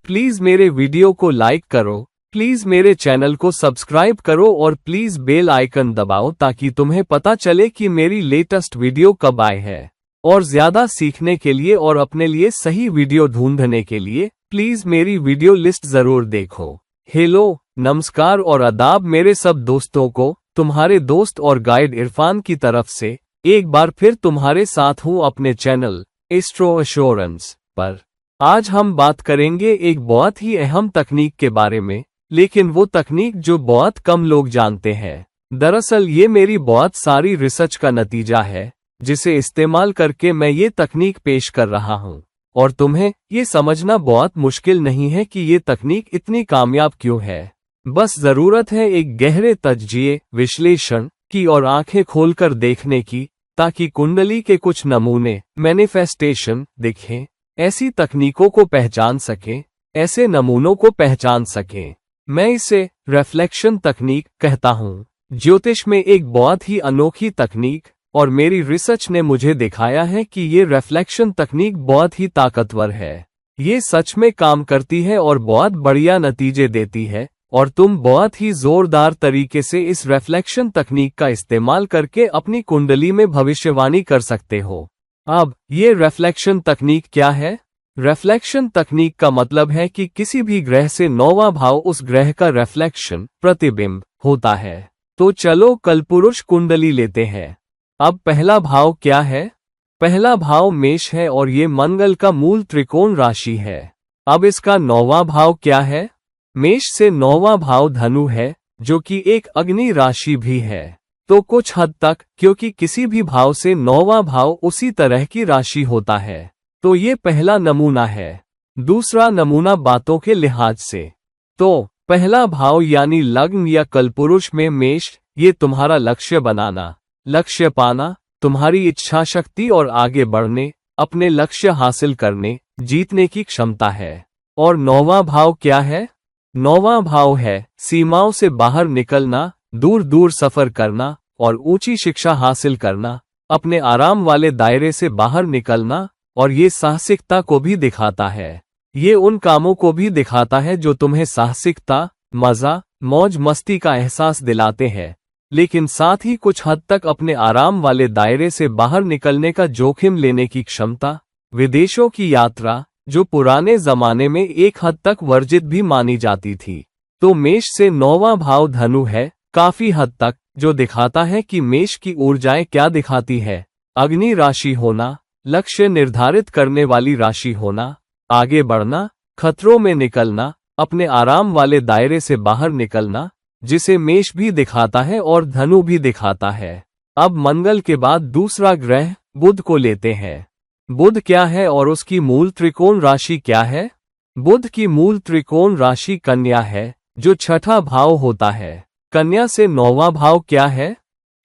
Please मेरे video को like करो, प्लीज मेरे चैनल को सब्सक्राइब करो और प्लीज बेल आइकन दबाओ ताकि तुम्हें पता चले कि मेरी लेटेस्ट वीडियो कब आए है। और ज्यादा सीखने के लिए और अपने लिए सही वीडियो ढूंढने के लिए प्लीज मेरी वीडियो लिस्ट जरूर देखो। हेलो, नमस्कार और आदाब मेरे सब दोस्तों को। तुम्हारे दोस्त और गाइड इरफान की तरफ से एक बार फिर तुम्हारे साथ हूँ अपने चैनल एस्ट्रो एश्योरेंस पर। आज हम बात करेंगे एक बहुत ही अहम तकनीक के बारे में, लेकिन वो तकनीक जो बहुत कम लोग जानते हैं। दरअसल ये मेरी बहुत सारी रिसर्च का नतीजा है, जिसे इस्तेमाल करके मैं ये तकनीक पेश कर रहा हूँ। और तुम्हें ये समझना बहुत मुश्किल नहीं है कि ये तकनीक इतनी कामयाब क्यों है। बस जरूरत है एक गहरे तज्जिए, विश्लेषण की और आंखें खोलकर देखने की, ताकि कुंडली के कुछ नमूने मैनिफेस्टेशन दिखें, ऐसी तकनीकों को पहचान सकें, ऐसे नमूनों को पहचान सकें। मैं इसे रिफ्लेक्शन तकनीक कहता हूँ। ज्योतिष में एक बहुत ही अनोखी तकनीक, और मेरी रिसर्च ने मुझे दिखाया है कि ये रिफ्लेक्शन तकनीक बहुत ही ताकतवर है। ये सच में काम करती है और बहुत बढ़िया नतीजे देती है, और तुम बहुत ही जोरदार तरीके से इस रिफ्लेक्शन तकनीक का इस्तेमाल करके अपनी कुंडली में भविष्यवाणी कर सकते हो। अब ये रिफ्लेक्शन तकनीक क्या है? रिफ्लेक्शन तकनीक का मतलब है कि किसी भी ग्रह से 9वां भाव उस ग्रह का रिफ्लेक्शन, प्रतिबिंब होता है। तो चलो कलपुरुष कुंडली लेते हैं। अब पहला भाव क्या है? पहला भाव मेष है और ये मंगल का मूल त्रिकोण राशि है। अब इसका 9वां भाव क्या है? मेष से 9वां भाव धनु है, जो कि एक अग्नि राशि भी है। तो कुछ हद तक, क्योंकि किसी भी भाव से 9वां भाव उसी तरह की राशि होता है। तो ये पहला नमूना है। दूसरा नमूना बातों के लिहाज से। तो पहला भाव यानी लग्न या कलपुरुष में मेष, ये तुम्हारा लक्ष्य बनाना, लक्ष्य पाना, तुम्हारी इच्छा शक्ति और आगे बढ़ने, अपने लक्ष्य हासिल करने, जीतने की क्षमता है। और 9वां भाव क्या है? 9वां भाव है सीमाओं से बाहर निकलना, दूर दूर सफर करना और ऊंची शिक्षा हासिल करना, अपने आराम वाले दायरे से बाहर निकलना। और ये साहसिकता को भी दिखाता है। ये उन कामों को भी दिखाता है जो तुम्हें साहसिकता, मजा, मौज मस्ती का एहसास दिलाते हैं, लेकिन साथ ही कुछ हद तक अपने आराम वाले दायरे से बाहर निकलने का जोखिम लेने की क्षमता। विदेशों की यात्रा, जो पुराने जमाने में एक हद तक वर्जित भी मानी जाती थी। तो मेष से 9वां भाव धनु है, काफी हद तक, जो दिखाता है कि मेष की ऊर्जाएं क्या दिखाती है। अग्नि राशि होना, लक्ष्य निर्धारित करने वाली राशि होना, आगे बढ़ना, खतरों में निकलना, अपने आराम वाले दायरे से बाहर निकलना, जिसे मेष भी दिखाता है और धनु भी दिखाता है। अब मंगल के बाद दूसरा ग्रह बुध को लेते हैं। बुध क्या है और उसकी मूल त्रिकोण राशि क्या है? बुध की मूल त्रिकोण राशि कन्या है, जो छठा भाव होता है। कन्या से 9वां भाव क्या है?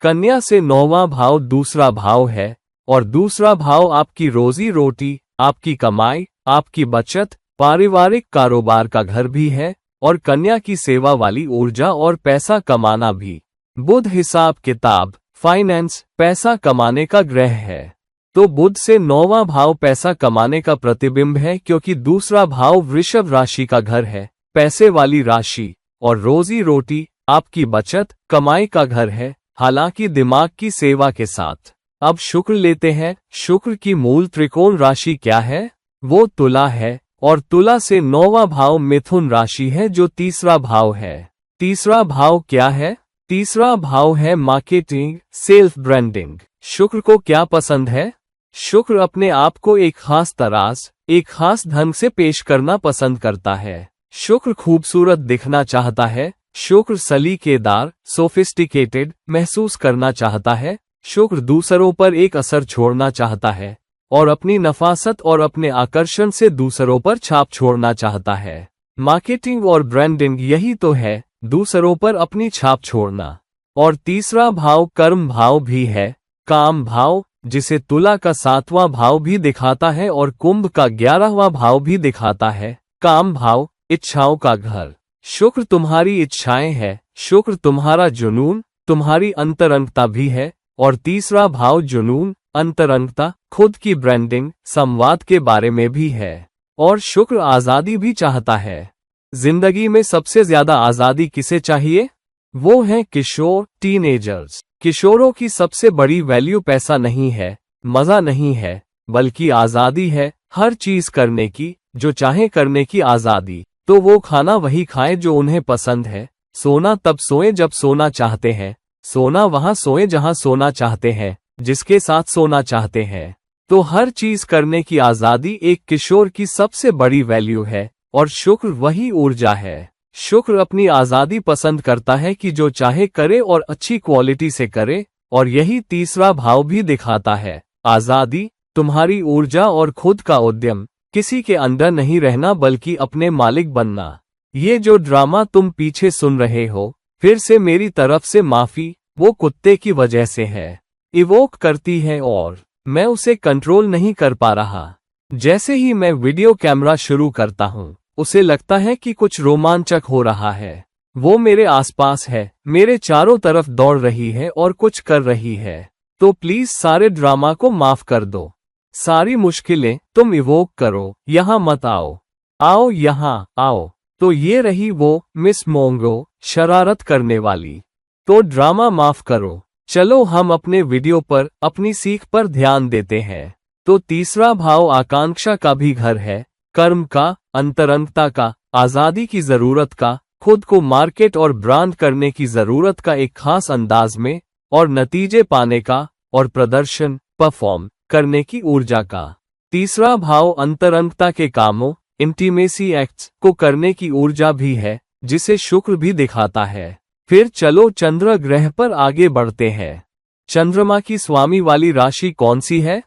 कन्या से 9वां भाव दूसरा भाव है, और दूसरा भाव आपकी रोजी रोटी, आपकी कमाई, आपकी बचत, पारिवारिक कारोबार का घर भी है, और कन्या की सेवा वाली ऊर्जा और पैसा कमाना भी। बुध हिसाब किताब, फाइनेंस, पैसा कमाने का ग्रह है। तो बुध से 9वां भाव पैसा कमाने का प्रतिबिंब है, क्योंकि दूसरा भाव वृषभ राशि का घर है, पैसे वाली राशि, और रोजी रोटी, आपकी बचत, कमाई का घर है, हालांकि दिमाग की सेवा के साथ। अब शुक्र लेते हैं। शुक्र की मूल त्रिकोण राशि क्या है? वो तुला है, और तुला से 9वां भाव मिथुन राशि है, जो तीसरा भाव है। तीसरा भाव क्या है? तीसरा भाव है मार्केटिंग, सेल्फ ब्रांडिंग। शुक्र को क्या पसंद है? शुक्र अपने आप को एक खास तराज, एक खास ढंग से पेश करना पसंद करता है। शुक्र खूबसूरत दिखना चाहता है। शुक्र सलीकेदार, सोफिस्टिकेटेड महसूस करना चाहता है। शुक्र दूसरों पर एक असर छोड़ना चाहता है, और अपनी नफासत और अपने आकर्षण से दूसरों पर छाप छोड़ना चाहता है। मार्केटिंग और ब्रांडिंग यही तो है, दूसरों पर अपनी छाप छोड़ना। और तीसरा भाव कर्म भाव भी है, काम भाव, जिसे तुला का 7वां भाव भी दिखाता है और कुंभ का 11वां भाव भी दिखाता है, काम भाव, इच्छाओं का घर। शुक्र तुम्हारी इच्छाएं है, शुक्र तुम्हारा जुनून, तुम्हारी अंतरंगता भी है। और तीसरा भाव जुनून, अंतरंगता, खुद की ब्रांडिंग, संवाद के बारे में भी है। और शुक्र आजादी भी चाहता है। जिंदगी में सबसे ज्यादा आजादी किसे चाहिए? वो हैं किशोर, टीनेजर्स। किशोरों की सबसे बड़ी वैल्यू पैसा नहीं है, मजा नहीं है, बल्कि आजादी है। हर चीज करने की, जो चाहे करने की आजादी। तो वो खाना वही खाएं जो उन्हें पसंद है, सोना तब सोए जब सोना चाहते हैं, सोना वहां सोए जहां सोना चाहते हैं, जिसके साथ सोना चाहते हैं। तो हर चीज करने की आजादी एक किशोर की सबसे बड़ी वैल्यू है, और शुक्र वही ऊर्जा है। शुक्र अपनी आजादी पसंद करता है कि जो चाहे करे और अच्छी क्वालिटी से करे, और यही तीसरा भाव भी दिखाता है। आजादी, तुम्हारी ऊर्जा और खुद का उद्यम, किसी के अंडर नहीं रहना बल्कि अपने मालिक बनना। ये जो ड्रामा तुम पीछे सुन रहे हो, फिर से मेरी तरफ से माफी, वो कुत्ते की वजह से है। इवोक करती है और मैं उसे कंट्रोल नहीं कर पा रहा। जैसे ही मैं वीडियो कैमरा शुरू करता हूँ, उसे लगता है कि कुछ रोमांचक हो रहा है। वो मेरे आसपास है, मेरे चारों तरफ दौड़ रही है और कुछ कर रही है। तो प्लीज सारे ड्रामा को माफ कर दो। सारी मुश्किलें तुम इवोक करो, यहाँ मत आओ। आओ यहाँ आओ। तो ये रही वो मिस मोंगो, शरारत करने वाली। तो ड्रामा माफ करो। चलो हम अपने वीडियो पर, अपनी सीख पर ध्यान देते हैं। तो तीसरा भाव आकांक्षा का भी घर है, कर्म का, अंतरंगता का, आजादी की जरूरत का, खुद को मार्केट और ब्रांड करने की जरूरत का एक खास अंदाज में, और नतीजे पाने का, और प्रदर्शन, परफॉर्म करने की ऊर्जा का। तीसरा भाव अंतरंगता के कामों, इंटीमेसी एक्ट्स को करने की ऊर्जा भी है, जिसे शुक्र भी दिखाता है। फिर चलो चंद्र ग्रह पर आगे बढ़ते हैं। चंद्रमा की स्वामी वाली राशि कौन सी है?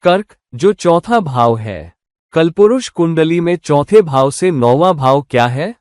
कर्क, जो चौथा भाव है। कलपुरुष कुंडली में चौथे भाव से 9वां भाव क्या है?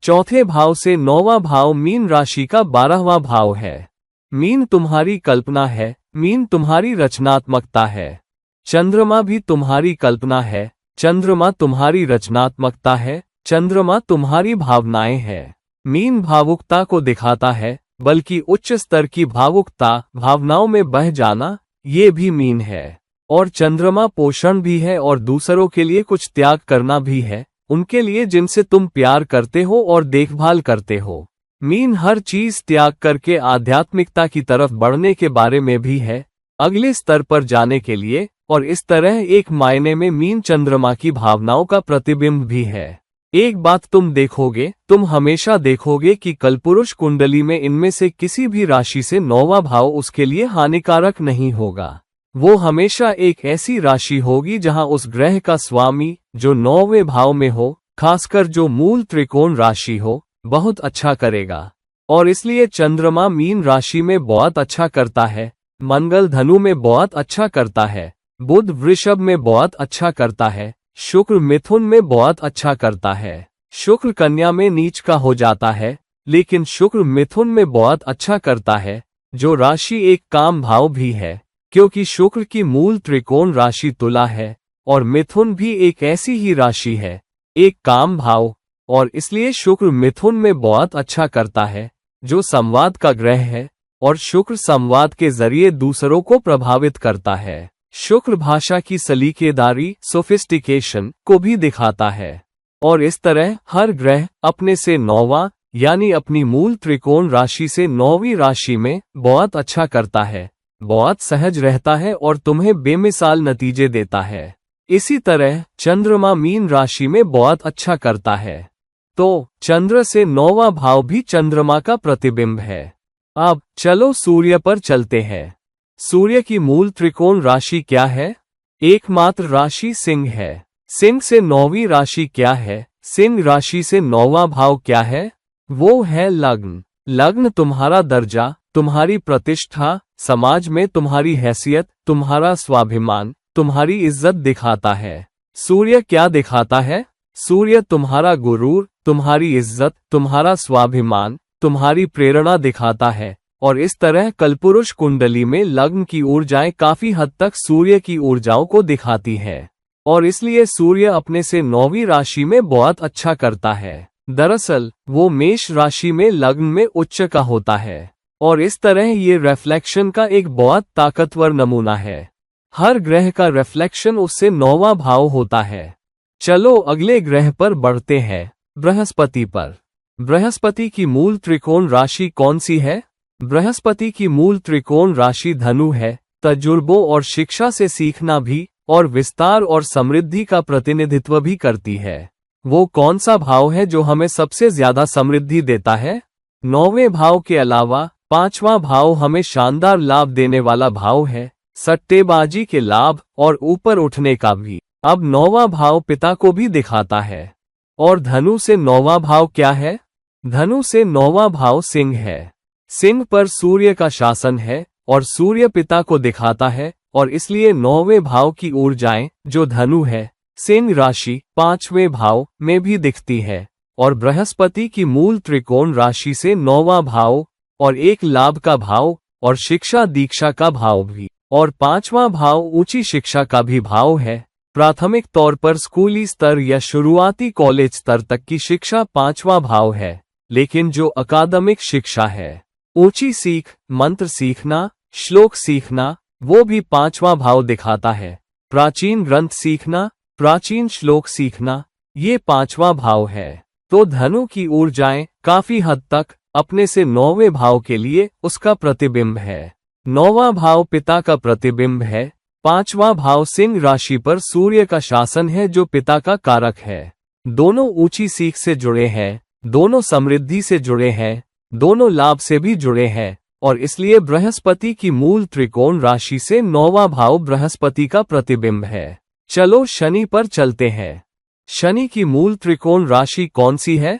चौथे भाव से 9वां भाव मीन राशि का 12वां भाव है। मीन तुम्हारी कल्पना है, मीन तुम्हारी रचनात्मकता है। चंद्रमा भी तुम्हारी कल्पना है, चंद्रमा तुम्हारी रचनात्मकता है, चंद्रमा तुम्हारी भावनाएं हैं। मीन भावुकता को दिखाता है, बल्कि उच्च स्तर की भावुकता, भावनाओं में बह जाना, ये भी मीन है। और चंद्रमा पोषण भी है और दूसरों के लिए कुछ त्याग करना भी है, उनके लिए जिनसे तुम प्यार करते हो और देखभाल करते हो। मीन हर चीज त्याग करके आध्यात्मिकता की तरफ बढ़ने के बारे में भी है, अगले स्तर पर जाने के लिए, और इस तरह एक मायने में मीन चंद्रमा की भावनाओं का प्रतिबिंब भी है। एक बात तुम देखोगे, तुम हमेशा देखोगे कि कलपुरुष कुंडली में इनमें से किसी भी राशि से 9वां भाव उसके लिए हानिकारक नहीं होगा। वो हमेशा एक ऐसी राशि होगी जहां उस ग्रह का स्वामी, जो 9वें भाव में हो, खासकर जो मूल त्रिकोण राशि हो, बहुत अच्छा करेगा। और इसलिए चंद्रमा मीन राशि में बहुत अच्छा करता है, मंगल धनु में बहुत अच्छा करता है, बुध वृषभ में बहुत अच्छा करता है, शुक्र मिथुन में बहुत अच्छा करता है। शुक्र कन्या में नीच का हो जाता है, लेकिन शुक्र मिथुन में बहुत अच्छा करता है, जो राशि एक काम भाव भी है, क्योंकि शुक्र की मूल त्रिकोण राशि तुला है, और मिथुन भी एक ऐसी ही राशि है, एक काम भाव, और इसलिए शुक्र मिथुन में बहुत अच्छा करता है, जो संवाद का ग्रह है, और शुक्र संवाद के जरिए दूसरों को प्रभावित करता है। शुक्र भाषा की सलीकेदारी, सोफिस्टिकेशन को भी दिखाता है। और इस तरह हर ग्रह अपने से 9वां, यानी अपनी मूल त्रिकोण राशि से 9वीं राशि में बहुत अच्छा करता है, बहुत सहज रहता है और तुम्हें बेमिसाल नतीजे देता है। इसी तरह चंद्रमा मीन राशि में बहुत अच्छा करता है। तो चंद्र से 9वां भाव भी चंद्रमा का प्रतिबिंब है। अब चलो सूर्य पर चलते हैं। सूर्य की मूल त्रिकोण राशि क्या है? एकमात्र राशि सिंह है। सिंह से 9वीं राशि क्या है? सिंह राशि से 9वां भाव क्या है? वो है लग्न। लग्न तुम्हारा दर्जा, तुम्हारी प्रतिष्ठा, समाज में तुम्हारी हैसियत, तुम्हारा स्वाभिमान, तुम्हारी इज्जत दिखाता है। सूर्य क्या दिखाता है? सूर्य तुम्हारा गुरूर, तुम्हारी इज्जत, तुम्हारा स्वाभिमान, तुम्हारी प्रेरणा दिखाता है। और इस तरह कलपुरुष कुंडली में लग्न की ऊर्जाएं काफी हद तक सूर्य की ऊर्जाओं को दिखाती है, और इसलिए सूर्य अपने से 9वीं राशि में बहुत अच्छा करता है। दरअसल वो मेष राशि में लग्न में उच्च का होता है, और इस तरह ये रिफ्लेक्शन का एक बहुत ताकतवर नमूना है। हर ग्रह का रिफ्लेक्शन उससे 9वां भाव होता है। चलो अगले ग्रह पर बढ़ते हैं, बृहस्पति पर। बृहस्पति की मूल त्रिकोण राशि कौन सी है? बृहस्पति की मूल त्रिकोण राशि धनु है। तजुर्बों और शिक्षा से सीखना भी और विस्तार और समृद्धि का प्रतिनिधित्व भी करती है। वो कौन सा भाव है जो हमें सबसे ज्यादा समृद्धि देता है? 9वें भाव के अलावा 5वां भाव हमें शानदार लाभ देने वाला भाव है, सट्टेबाजी के लाभ और ऊपर उठने का भी। अब 9वां भाव पिता को भी दिखाता है। और धनु से 9वां भाव क्या है? धनु से 9वां भाव सिंह है। सिंह पर सूर्य का शासन है और सूर्य पिता को दिखाता है और इसलिए 9वें भाव की ऊर्जाएं जो धनु है, सिंह राशि 5वें भाव में भी दिखती है। और बृहस्पति की मूल त्रिकोण राशि से 9वां भाव और एक लाभ का भाव और शिक्षा दीक्षा का भाव भी, और 5वां भाव ऊंची शिक्षा का भी भाव है। प्राथमिक तौर पर स्कूली स्तर या शुरुआती कॉलेज स्तर तक की शिक्षा 5वां भाव है, लेकिन जो अकादमिक शिक्षा है, ऊंची सीख, मंत्र सीखना, श्लोक सीखना, वो भी 5वां भाव दिखाता है। प्राचीन ग्रंथ सीखना, प्राचीन श्लोक सीखना, ये 5वां भाव है। तो धनु की ऊर्जाएं काफी हद तक अपने से 9वें भाव के लिए उसका प्रतिबिंब है। 9वां भाव पिता का प्रतिबिंब है। 5वां भाव सिंह राशि पर सूर्य का शासन है जो पिता का कारक है। दोनों ऊंची सीख से जुड़े हैं, दोनों समृद्धि से जुड़े हैं, दोनों लाभ से भी जुड़े हैं, और इसलिए बृहस्पति की मूल त्रिकोण राशि से 9वां भाव बृहस्पति का प्रतिबिंब है। चलो शनि पर चलते हैं। शनि की मूल त्रिकोण राशि कौन सी है?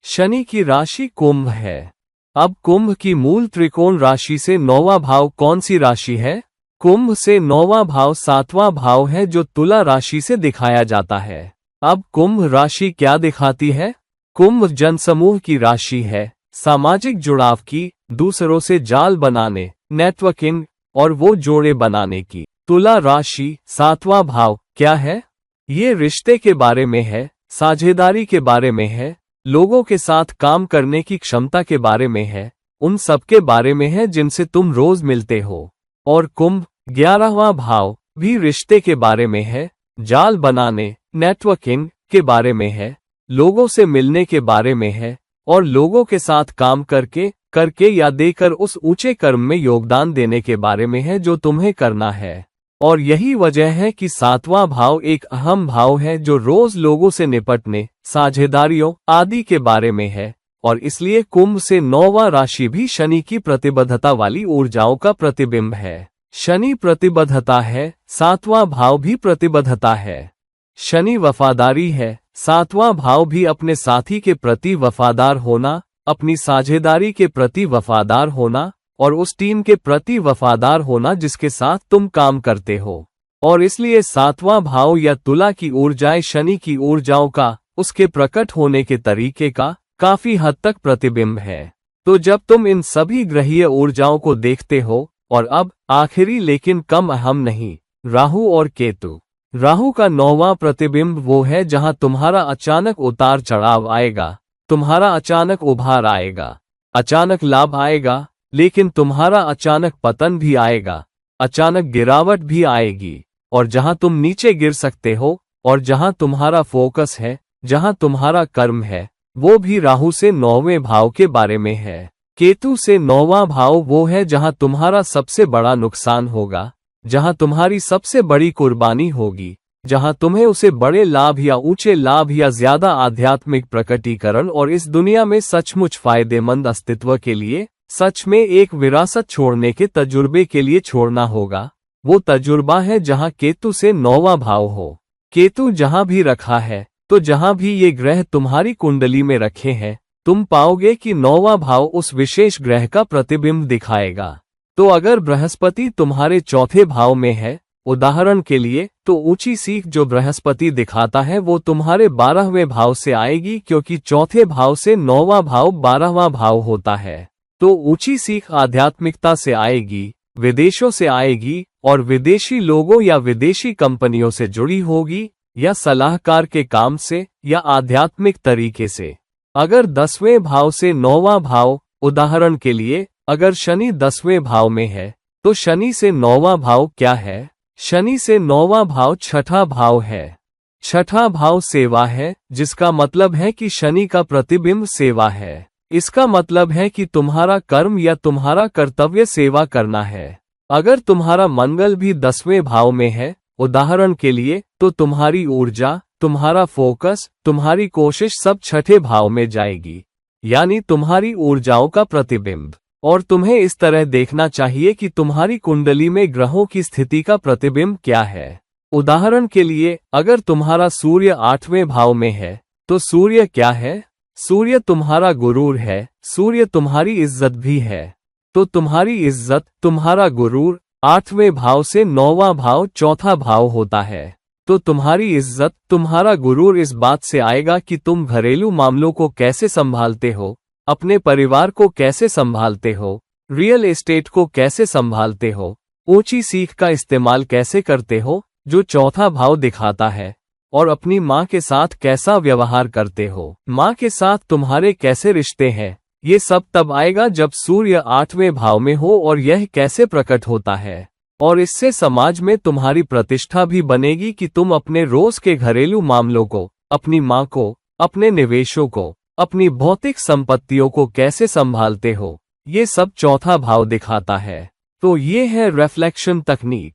शनि की राशि कुंभ है। अब कुंभ की मूल त्रिकोण राशि से 9वां भाव कौन सी राशि है? कुंभ से 9वां भाव 7वां भाव है जो तुला राशि से दिखाया जाता है। अब कुंभ राशि क्या दिखाती है? कुंभ जनसमूह की राशि है, सामाजिक जुड़ाव की, दूसरों से जाल बनाने, नेटवर्किंग और वो जोड़े बनाने की। तुला राशि 7वां भाव क्या है? ये रिश्ते के बारे में है, साझेदारी के बारे में है, लोगों के साथ काम करने की क्षमता के बारे में है, उन सब के बारे में है जिनसे तुम रोज मिलते हो। और कुंभ 11वां भाव भी रिश्ते के बारे में है, जाल बनाने, नेटवर्किंग के बारे में है, लोगों से मिलने के बारे में है, और लोगों के साथ काम करके या देकर उस ऊंचे कर्म में योगदान देने के बारे में है जो तुम्हें करना है। और यही वजह है कि 7वां भाव एक अहम भाव है जो रोज लोगों से निपटने, साझेदारियों आदि के बारे में है, और इसलिए कुंभ से 9वां राशि भी शनि की प्रतिबद्धता वाली ऊर्जाओं का प्रतिबिंब है। शनि प्रतिबद्धता है, 7वां भाव भी प्रतिबद्धता है। शनि वफादारी है, 7वां भाव भी अपने साथी के प्रति वफादार होना, अपनी साझेदारी के प्रति वफादार होना, और उस टीम के प्रति वफादार होना जिसके साथ तुम काम करते हो। और इसलिए 7वां भाव या तुला की ऊर्जाएं शनि की ऊर्जाओं का, उसके प्रकट होने के तरीके का काफी हद तक प्रतिबिंब है। तो जब तुम इन सभी ग्रहीय ऊर्जाओं को देखते हो, और अब आखिरी लेकिन कम अहम नहीं, राहु और केतु। राहु का 9वां प्रतिबिंब वो है जहां तुम्हारा अचानक उतार चढ़ाव आएगा, तुम्हारा अचानक उभार आएगा, अचानक लाभ आएगा, लेकिन तुम्हारा अचानक पतन भी आएगा, अचानक गिरावट भी आएगी। और जहां तुम नीचे गिर सकते हो और जहां तुम्हारा फोकस है, जहां तुम्हारा कर्म है, वो भी राहु से 9वें भाव के बारे में है। केतु से 9वां भाव वो है जहां तुम्हारा सबसे बड़ा नुकसान होगा, जहां तुम्हारी सबसे बड़ी कुर्बानी होगी, जहां तुम्हें उसे बड़े लाभ या ऊंचे लाभ या ज्यादा आध्यात्मिक प्रकटीकरण और इस दुनिया में सचमुच फायदेमंद अस्तित्व के लिए, सच में एक विरासत छोड़ने के तजुर्बे के लिए छोड़ना होगा। वो तजुर्बा है जहां केतु से 9वां भाव हो। केतु जहां भी रखा है, तो जहां भी ये ग्रह तुम्हारी कुंडली में रखे हैं, तुम पाओगे कि 9वां भाव उस विशेष ग्रह का प्रतिबिंब दिखाएगा। तो अगर बृहस्पति तुम्हारे 4थे भाव में है, उदाहरण के लिए, तो ऊंची सीख जो बृहस्पति दिखाता है वो तुम्हारे 12वें भाव से आएगी, क्योंकि 4थे भाव से 9वां भाव 12वां भाव होता है। तो ऊंची सीख आध्यात्मिकता से आएगी, विदेशों से आएगी, और विदेशी लोगों या विदेशी कंपनियों से जुड़ी होगी, या सलाहकार के काम से, या आध्यात्मिक तरीके से। अगर 10वें भाव से 9वां भाव, उदाहरण के लिए, अगर शनि 10वें भाव में है, तो शनि से 9वां भाव क्या है? शनि से 9वां भाव 6ठा भाव है। छठा भाव सेवा है, जिसका मतलब है कि शनि का प्रतिबिंब सेवा है। इसका मतलब है कि तुम्हारा कर्म या तुम्हारा कर्तव्य सेवा करना है। अगर तुम्हारा मंगल भी 10वें भाव में है, उदाहरण के लिए, तो तुम्हारी ऊर्जा, तुम्हारा फोकस, तुम्हारी कोशिश सब छठे भाव में जाएगी, यानी तुम्हारी ऊर्जाओं का प्रतिबिंब। और तुम्हें इस तरह देखना चाहिए कि तुम्हारी कुंडली में ग्रहों की स्थिति का प्रतिबिंब क्या है। उदाहरण के लिए, अगर तुम्हारा सूर्य 8वें भाव में है, तो सूर्य क्या है? सूर्य तुम्हारा गुरूर है, सूर्य तुम्हारी इज्जत भी है। तो तुम्हारी इज्जत, तुम्हारा गुरूर 8वें भाव से 9वां भाव चौथा भाव होता है। तो तुम्हारी इज्जत, तुम्हारा गुरूर इस बात से आएगा कि तुम घरेलू मामलों को कैसे संभालते हो, अपने परिवार को कैसे संभालते हो, रियल एस्टेट को कैसे संभालते हो, ऊंची सीख का इस्तेमाल कैसे करते हो, जो चौथा भाव दिखाता है, और अपनी माँ के साथ कैसा व्यवहार करते हो, माँ के साथ तुम्हारे कैसे रिश्ते हैं। ये सब तब आएगा जब सूर्य 8वें भाव में हो। और यह कैसे प्रकट होता है, और इससे समाज में तुम्हारी प्रतिष्ठा भी बनेगी कि तुम अपने रोज के घरेलू मामलों को, अपनी माँ को, अपने निवेशों को, अपनी भौतिक संपत्तियों को कैसे संभालते हो, ये सब चौथा भाव दिखाता है। तो ये है रिफ्लेक्शन तकनीक।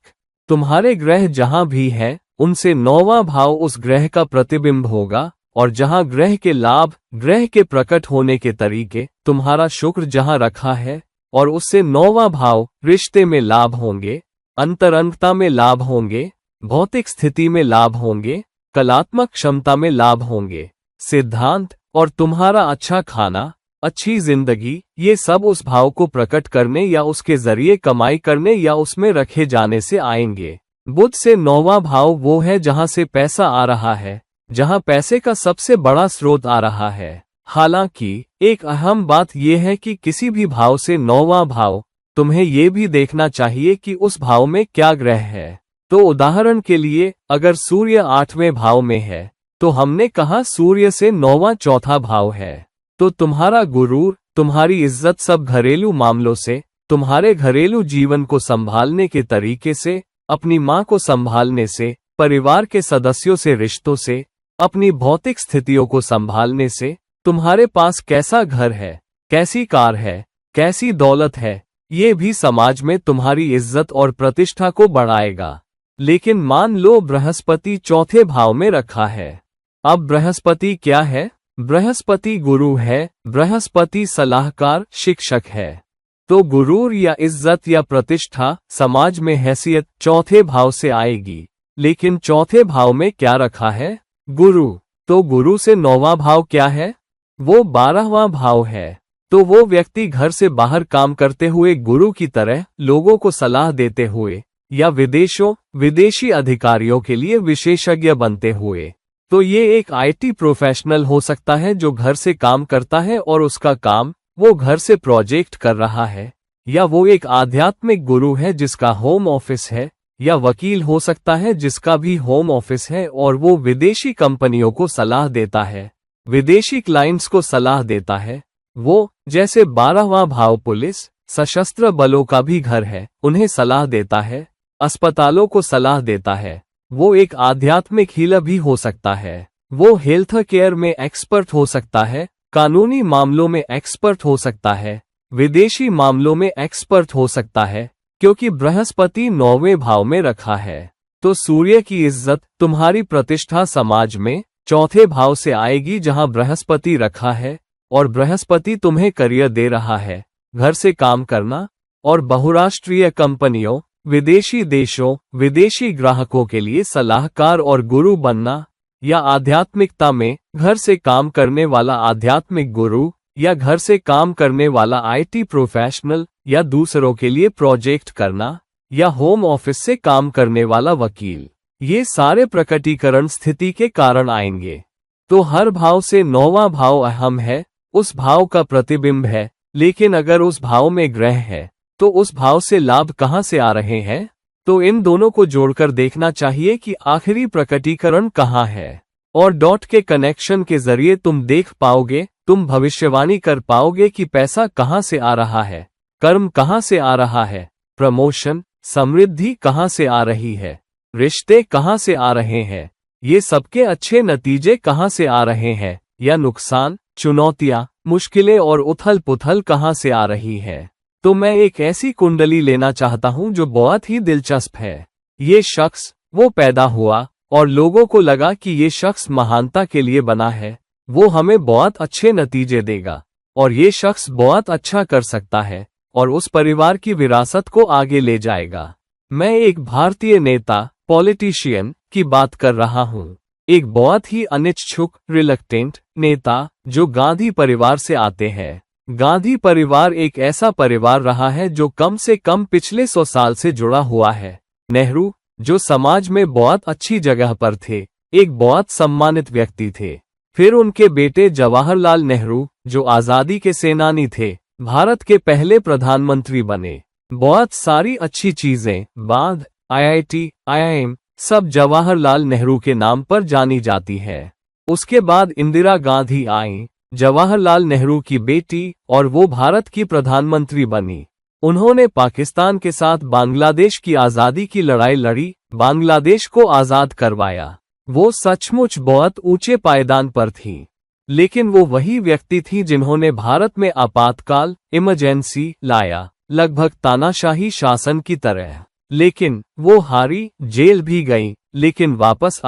तुम्हारे ग्रह जहां भी हैं, उनसे 9वां भाव उस ग्रह का प्रतिबिंब होगा, और जहां ग्रह के लाभ, ग्रह के प्रकट होने के तरीके, तुम्हारा शुक्र जहां रखा है, और उससे 9वां भाव रिश्ते में लाभ होंगे, अंतरंगता में लाभ होंगे, भौतिक स्थिति में लाभ होंगे, कलात्मक क्षमता में लाभ होंगे, सिद्धांत और तुम्हारा अच्छा खाना, अच्छी जिंदगी, ये सब उस भाव को प्रकट करने या उसके जरिए कमाई करने या उसमें रखे जाने से आएंगे। बुध से 9वां भाव वो है जहां से पैसा आ रहा है, जहां पैसे का सबसे बड़ा स्रोत आ रहा है। हालांकि एक अहम बात यह है कि किसी भी भाव से 9वां भाव, तुम्हें ये भी देखना चाहिए कि उस भाव में क्या ग्रह है। तो उदाहरण के लिए, अगर सूर्य 8वें भाव में है, तो हमने कहा सूर्य से 9वां चौथा भाव है। तो तुम्हारा गुरूर, तुम्हारी इज्जत सब घरेलू मामलों से, तुम्हारे घरेलू जीवन को संभालने के तरीके से, अपनी माँ को संभालने से, परिवार के सदस्यों से रिश्तों से, अपनी भौतिक स्थितियों को संभालने से, तुम्हारे पास कैसा घर है, कैसी कार है, कैसी दौलत है, ये भी समाज में तुम्हारी इज्जत और प्रतिष्ठा को बढ़ाएगा। लेकिन मान लो बृहस्पति चौथे भाव में रखा है। अब बृहस्पति क्या है? बृहस्पति गुरु है, बृहस्पति सलाहकार, शिक्षक है। तो गुरूर या इज्जत या प्रतिष्ठा, समाज में हैसियत चौथे भाव से आएगी। लेकिन चौथे भाव में क्या रखा है? गुरु। तो गुरु से 9वां भाव क्या है? वो 12वां भाव है। तो वो व्यक्ति घर से बाहर काम करते हुए गुरु की तरह लोगों को सलाह देते हुए, या विदेशी अधिकारियों के लिए विशेषज्ञ बनते हुए। तो ये एक आईटी प्रोफेशनल हो सकता है जो घर से काम करता है और उसका काम वो घर से प्रोजेक्ट कर रहा है, या वो एक आध्यात्मिक गुरु है जिसका होम ऑफिस है, या वकील हो सकता है जिसका भी होम ऑफिस है और वो विदेशी कंपनियों को सलाह देता है, विदेशी क्लाइंट्स को सलाह देता है। वो, जैसे 12वां भाव पुलिस, सशस्त्र बलों का भी घर है, उन्हें सलाह देता है, अस्पतालों को सलाह देता है। वो एक आध्यात्मिक हीलर भी हो सकता है। वो हेल्थ केयर में एक्सपर्ट हो सकता है, कानूनी मामलों में एक्सपर्ट हो सकता है, विदेशी मामलों में एक्सपर्ट हो सकता है, क्योंकि बृहस्पति 9वें भाव में रखा है। तो सूर्य की इज्जत, तुम्हारी प्रतिष्ठा समाज में चौथे भाव से आएगी जहां बृहस्पति रखा है, और बृहस्पति तुम्हें करियर दे रहा है, घर से काम करना, और बहुराष्ट्रीय कंपनियों, विदेशी देशों, विदेशी ग्राहकों के लिए सलाहकार और गुरु बनना, या आध्यात्मिकता में घर से काम करने वाला आध्यात्मिक गुरु, या घर से काम करने वाला आईटी प्रोफेशनल, या दूसरों के लिए प्रोजेक्ट करना, या होम ऑफिस से काम करने वाला वकील। ये सारे प्रकटीकरण स्थिति के कारण आएंगे। तो हर भाव से 9वां भाव अहम है, उस भाव का प्रतिबिंब है। लेकिन अगर उस भाव में ग्रह है, तो उस भाव से लाभ कहां से आ रहे हैं? तो इन दोनों को जोड़कर देखना चाहिए कि आखिरी प्रकटीकरण कहां है, और डॉट के कनेक्शन के जरिए तुम देख पाओगे, तुम भविष्यवाणी कर पाओगे कि पैसा कहां से आ रहा है, कर्म कहां से आ रहा है, प्रमोशन, समृद्धि कहां से आ रही है, रिश्ते कहां से आ रहे हैं। ये सबके अच्छे नतीजे कहाँ से आ रहे हैं, या नुकसान, चुनौतियाँ, मुश्किलें और उथल पुथल कहाँ से आ रही है। तो मैं एक ऐसी कुंडली लेना चाहता हूँ जो बहुत ही दिलचस्प है। ये शख्स वो पैदा हुआ और लोगों को लगा कि ये शख्स महानता के लिए बना है, वो हमें बहुत अच्छे नतीजे देगा और ये शख्स बहुत अच्छा कर सकता है और उस परिवार की विरासत को आगे ले जाएगा। मैं एक भारतीय नेता, पॉलिटिशियन की बात कर रहा हूँ। एक बहुत ही अनिच्छुक, रिलक्टेंट नेता जो गांधी परिवार से आते हैं। गांधी परिवार एक ऐसा परिवार रहा है जो कम से कम पिछले 100 साल से जुड़ा हुआ है। नेहरू, जो समाज में बहुत अच्छी जगह पर थे, एक बहुत सम्मानित व्यक्ति थे। फिर उनके बेटे जवाहरलाल नेहरू, जो आजादी के सेनानी थे, भारत के पहले प्रधानमंत्री बने। बहुत सारी अच्छी चीजें, बांध, IIT, IIM, सब जवाहरलाल नेहरू के नाम पर जानी जाती है। उसके बाद इंदिरा गांधी आईं, जवाहरलाल नेहरू की बेटी, और वो भारत की प्रधानमंत्री बनी। उन्होंने पाकिस्तान के साथ बांग्लादेश की आज़ादी की लड़ाई लड़ी, बांग्लादेश को आज़ाद करवाया। वो सचमुच बहुत ऊंचे पायदान पर थी, लेकिन वो वही व्यक्ति थी जिन्होंने भारत में आपातकाल, इमरजेंसी लाया, लगभग तानाशाही शासन की तरह। लेकिन वो हारी, जेल भी गई, लेकिन वापस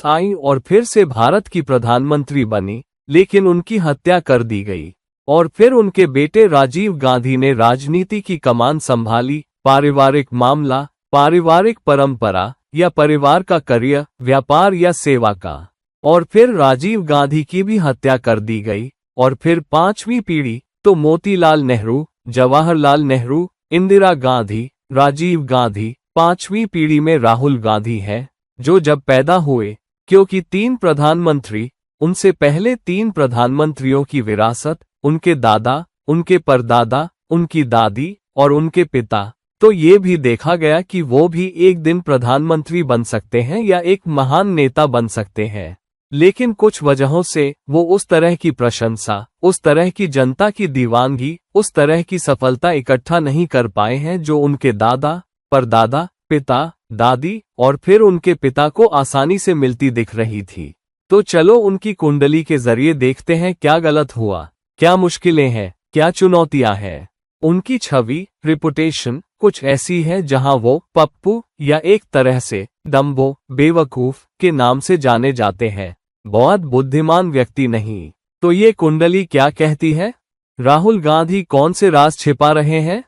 आई और फिर से भारत की प्रधानमंत्री बनी, लेकिन उनकी हत्या कर दी गई। और फिर उनके बेटे राजीव गांधी ने राजनीति की कमान संभाली, पारिवारिक मामला, पारिवारिक परंपरा या परिवार का करियर, व्यापार या सेवा का। और फिर राजीव गांधी की भी हत्या कर दी गई। और फिर 5वीं पीढ़ी तो मोतीलाल नेहरू, जवाहरलाल नेहरू, इंदिरा गांधी, राजीव गांधी। 5वीं पीढ़ी में राहुल गांधी है, जो जब पैदा हुए, क्योंकि 3 प्रधानमंत्री, उनसे पहले 3 प्रधानमंत्रियों की विरासत, उनके दादा, उनके परदादा, उनकी दादी और उनके पिता, तो ये भी देखा गया कि वो भी एक दिन प्रधानमंत्री बन सकते हैं या एक महान नेता बन सकते हैं। लेकिन कुछ वजहों से वो उस तरह की प्रशंसा, उस तरह की जनता की दीवानगी, उस तरह की सफलता इकट्ठा नहीं कर पाए हैं जो उनके दादा, परदादा, पिता, दादी और फिर उनके पिता को आसानी से मिलती दिख रही थी। तो चलो उनकी कुंडली के जरिए देखते हैं क्या गलत हुआ, क्या मुश्किलें हैं, क्या चुनौतियां हैं। उनकी छवि, रिपुटेशन कुछ ऐसी है जहां वो पप्पू या एक तरह से डम्बो, बेवकूफ के नाम से जाने जाते हैं, बहुत बुद्धिमान व्यक्ति नहीं। तो ये कुंडली क्या कहती है? राहुल गांधी कौन से राज छिपा रहे हैं?